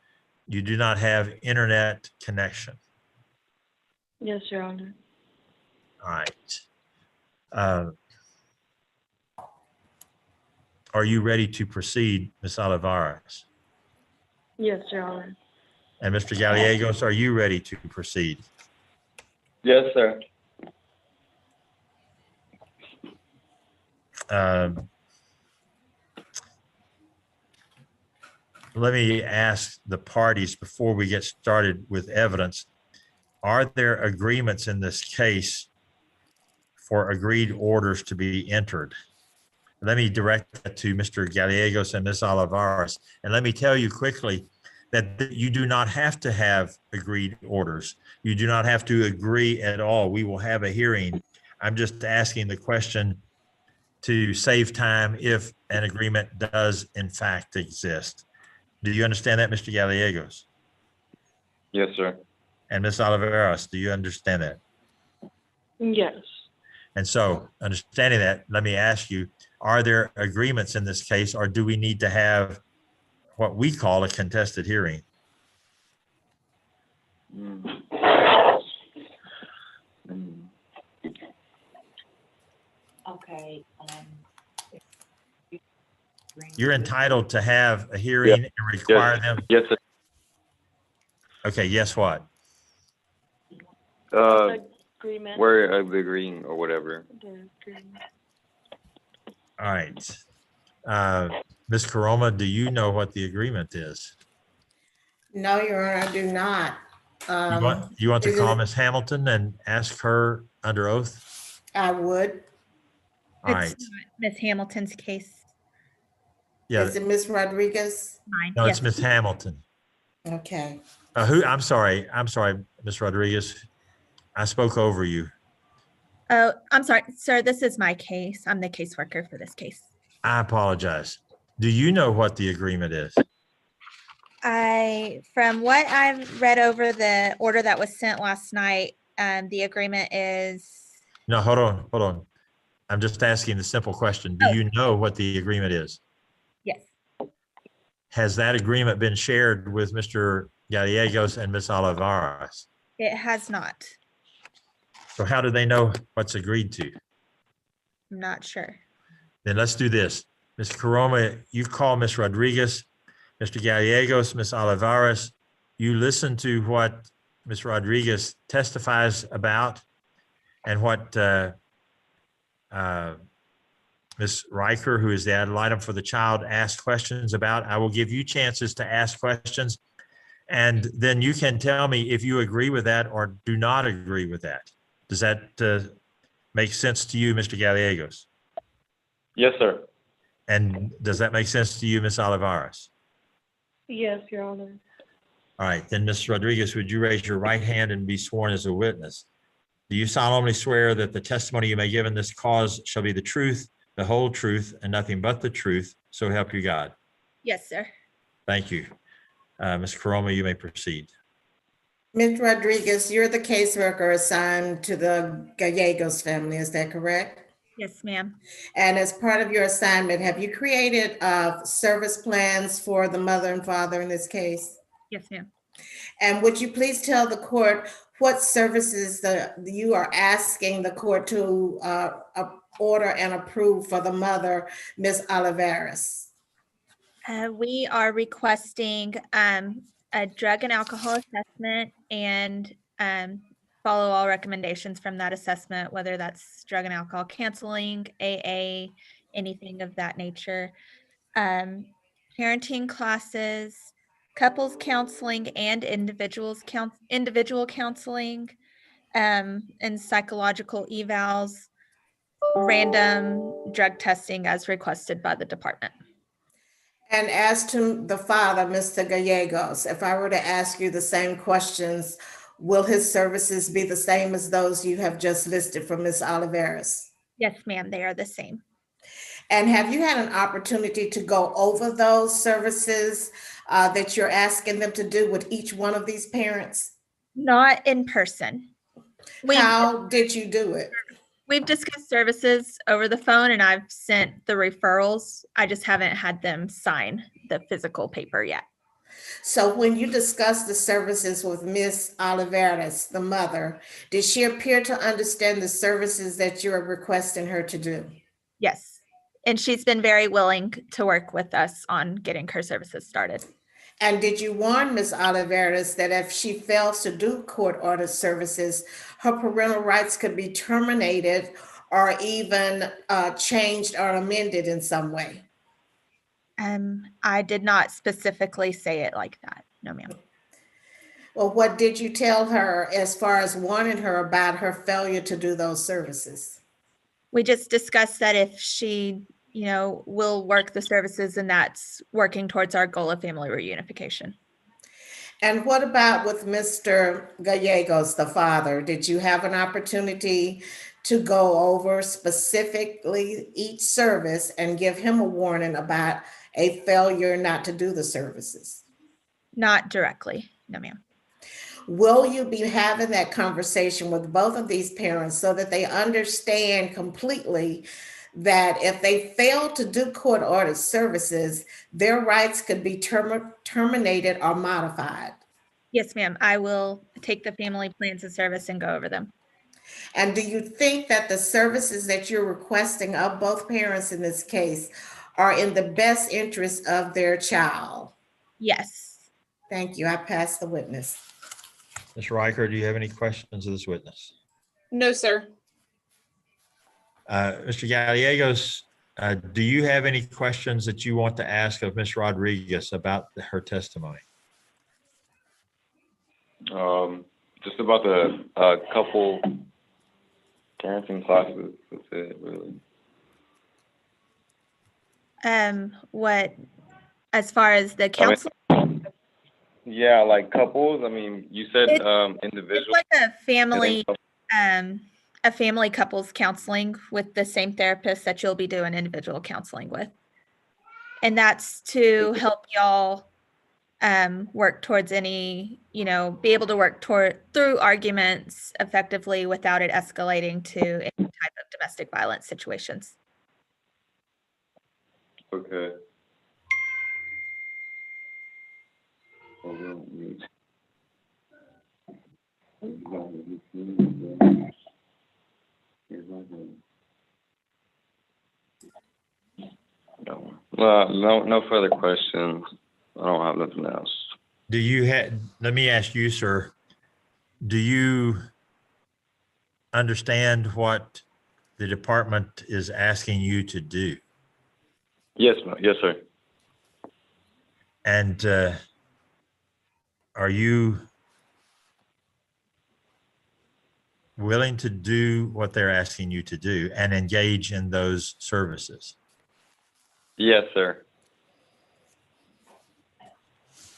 you do not have internet connection? Yes, Your Honor. All right. Are you ready to proceed, Ms. Olivares? Yes, Your Honor. And Mr. Gallegos, are you ready to proceed? Yes, sir. Let me ask the parties before we get started with evidence. Are there agreements in this case for agreed orders to be entered? Let me direct that to Mr. Gallegos and Ms. Olivares. And let me tell you quickly that you do not have to have agreed orders. You do not have to agree at all. We will have a hearing. I'm just asking the question to save time if an agreement does in fact exist. Do you understand that, Mr. Gallegos? Yes, sir. And Ms. Olivares, do you understand that? Yes. And so, understanding that, let me ask you, are there agreements in this case, or do we need to have what we call a contested hearing? Okay. You're entitled to have a hearing and require them. Yes, sir. Okay, yes, what? Agreement. We're agreeing or whatever. All right. Ms. Caroma, do you know what the agreement is? No, Your Honor, I do not. You want to is call it- Ms. Hamilton and ask her under oath? I would. All right. It's not Ms. Hamilton's case. Yeah, Is it Ms. Rodriguez? Mine. no, Yes. it's Ms. Hamilton. Okay. I'm sorry, Ms. Rodriguez. I spoke over you. Oh, I'm sorry, sir. This is my case. I'm the caseworker for this case. I apologize. Do you know what the agreement is? From what I've read over the order that was sent last night, the agreement is, No, hold on. I'm just asking the simple question. Do you know what the agreement is? Yes. Has that agreement been shared with Mr. Gallegos and Ms. Olivares? It has not. So how do they know what's agreed to? I'm not sure. Then let's do this. Ms. Caroma, you call Ms. Rodriguez, Mr. Gallegos, Ms. Olivares. You listen to what Ms. Rodriguez testifies about and what Ms. Riker, who is the ad litem for the child, asked questions about. I will give you chances to ask questions. And then you can tell me if you agree with that or do not agree with that. Does that make sense to you, Mr. Gallegos? Yes, sir. And does that make sense to you, Ms. Olivares? Yes, Your Honor. All right, then Ms. Rodriguez, would you raise your right hand and be sworn as a witness? Do you solemnly swear that the testimony you may give in this cause shall be the truth, the whole truth, and nothing but the truth, so help you God? Yes, sir. Thank you. Ms. Caroma, you may proceed. Ms. Rodriguez, you're the caseworker assigned to the Gallegos family, is that correct? Yes, ma'am. And as part of your assignment, have you created service plans for the mother and father in this case? Yes, ma'am. And would you please tell the court what services that you are asking the court to order and approve for the mother, Ms. Olivares? We are requesting a drug and alcohol assessment and follow all recommendations from that assessment, whether that's drug and alcohol counseling, AA, anything of that nature. Parenting classes, couples counseling and individual counseling, and psychological evals, random drug testing as requested by the department. And as to the father, Mr. Gallegos, if I were to ask you the same questions, will his services be the same as those you have just listed for Ms. Olivares? Yes, ma'am, they are the same. And have you had an opportunity to go over those services that you're asking them to do with each one of these parents? Not in person. How did you do it? We've discussed services over the phone and I've sent the referrals. I just haven't had them sign the physical paper yet. So when you discussed the services with Ms. Olivares, the mother, did she appear to understand the services that you're requesting her to do? Yes. And she's been very willing to work with us on getting her services started. And did you warn Ms. Olivares that if she fails to do court-ordered services, her parental rights could be terminated or even changed or amended in some way? I did not specifically say it like that. No, ma'am. Well, what did you tell her as far as warning her about her failure to do those services? We just discussed that if she, will work the services, and that's working towards our goal of family reunification. And what about with Mr. Gallegos, the father? Did you have an opportunity to go over specifically each service and give him a warning about a failure not to do the services? Not directly, no, ma'am. Will you be having that conversation with both of these parents so that they understand completely that if they fail to do court-ordered services, their rights could be terminated or modified? Yes, ma'am. I will take the family plans of service and go over them. And do you think that the services that you're requesting of both parents in this case are in the best interest of their child? Yes. Thank you. I pass the witness. Ms. Riker, do you have any questions of this witness? No, sir. Mr. Gallegos, do you have any questions that you want to ask of Ms. Rodriguez about her testimony? Just about the couple parenting classes. That's it, really. What, as far as the counseling? Yeah, like couples. I mean, you said individual. It's like a family couples counseling with the same therapist that you'll be doing individual counseling with. And that's to help y'all work towards any, be able to work through arguments effectively without it escalating to any type of domestic violence situations. Okay. No further questions. I don't have nothing else. Do you have, let me ask you, sir, do you understand what the department is asking you to do? Yes, ma'am. Yes, sir. And are you willing to do what they're asking you to do and engage in those services? Yes, sir.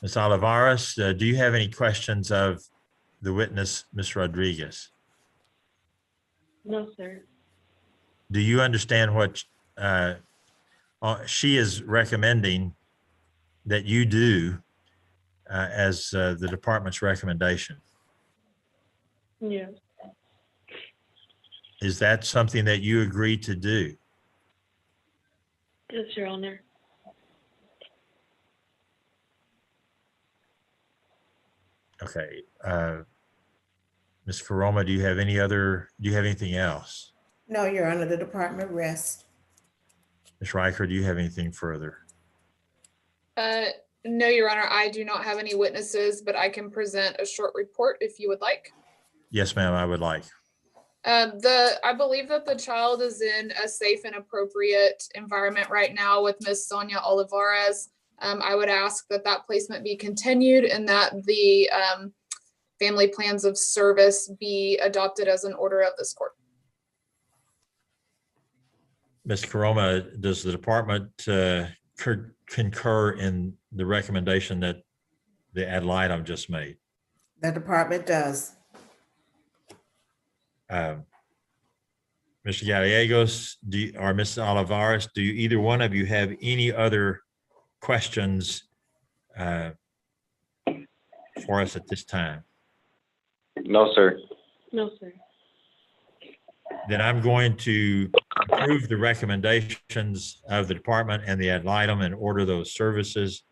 Ms. Olivares, do you have any questions of the witness, Ms. Rodriguez? No, sir. Do you understand what she is recommending that you do as the department's recommendation? Yes. Is that something that you agree to do? Yes, Your Honor. Okay. Ms. Karoma, do you have anything else? No, Your Honor, the department rests. Ms. Riker, do you have anything further? No, Your Honor, I do not have any witnesses, but I can present a short report if you would like. Yes, ma'am, I would like. I believe that the child is in a safe and appropriate environment right now with Ms. Sonia Olivares. I would ask that that placement be continued and that the family plans of service be adopted as an order of this court. Ms. Karoma, does the department concur in the recommendation that the ad litem just made? The department does. Mr. Gallegos, or Ms. Olivares, do either one of you have any other questions for us at this time? No, sir. No, sir. Then I'm going to approve the recommendations of the department and the ad litem and order those services.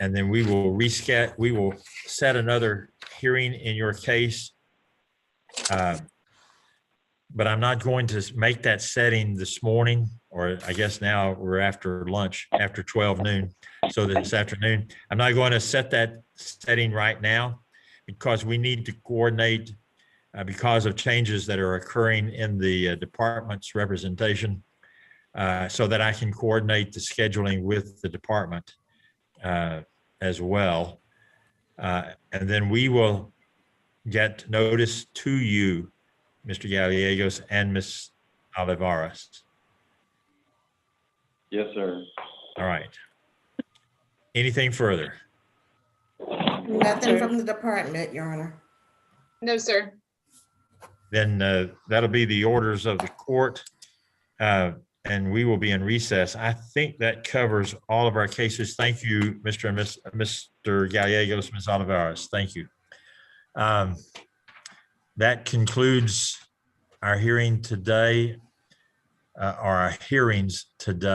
And then we will set another hearing in your case. But I'm not going to make that setting this morning, or I guess now we're after lunch, after 12 noon. So this afternoon, I'm not going to set that setting right now because we need to coordinate because of changes that are occurring in the department's representation so that I can coordinate the scheduling with the department as well. And then we will get notice to you, Mr. Gallegos and Ms. Olivares. Yes, sir. All right. Anything further? Nothing from the department, Your Honor. No, sir. Then that'll be the orders of the court, and we will be in recess. I think that covers all of our cases. Thank you, Mr. and Mr. Gallegos, Ms. Olivares. Thank you. That concludes our hearing today, or our hearings today.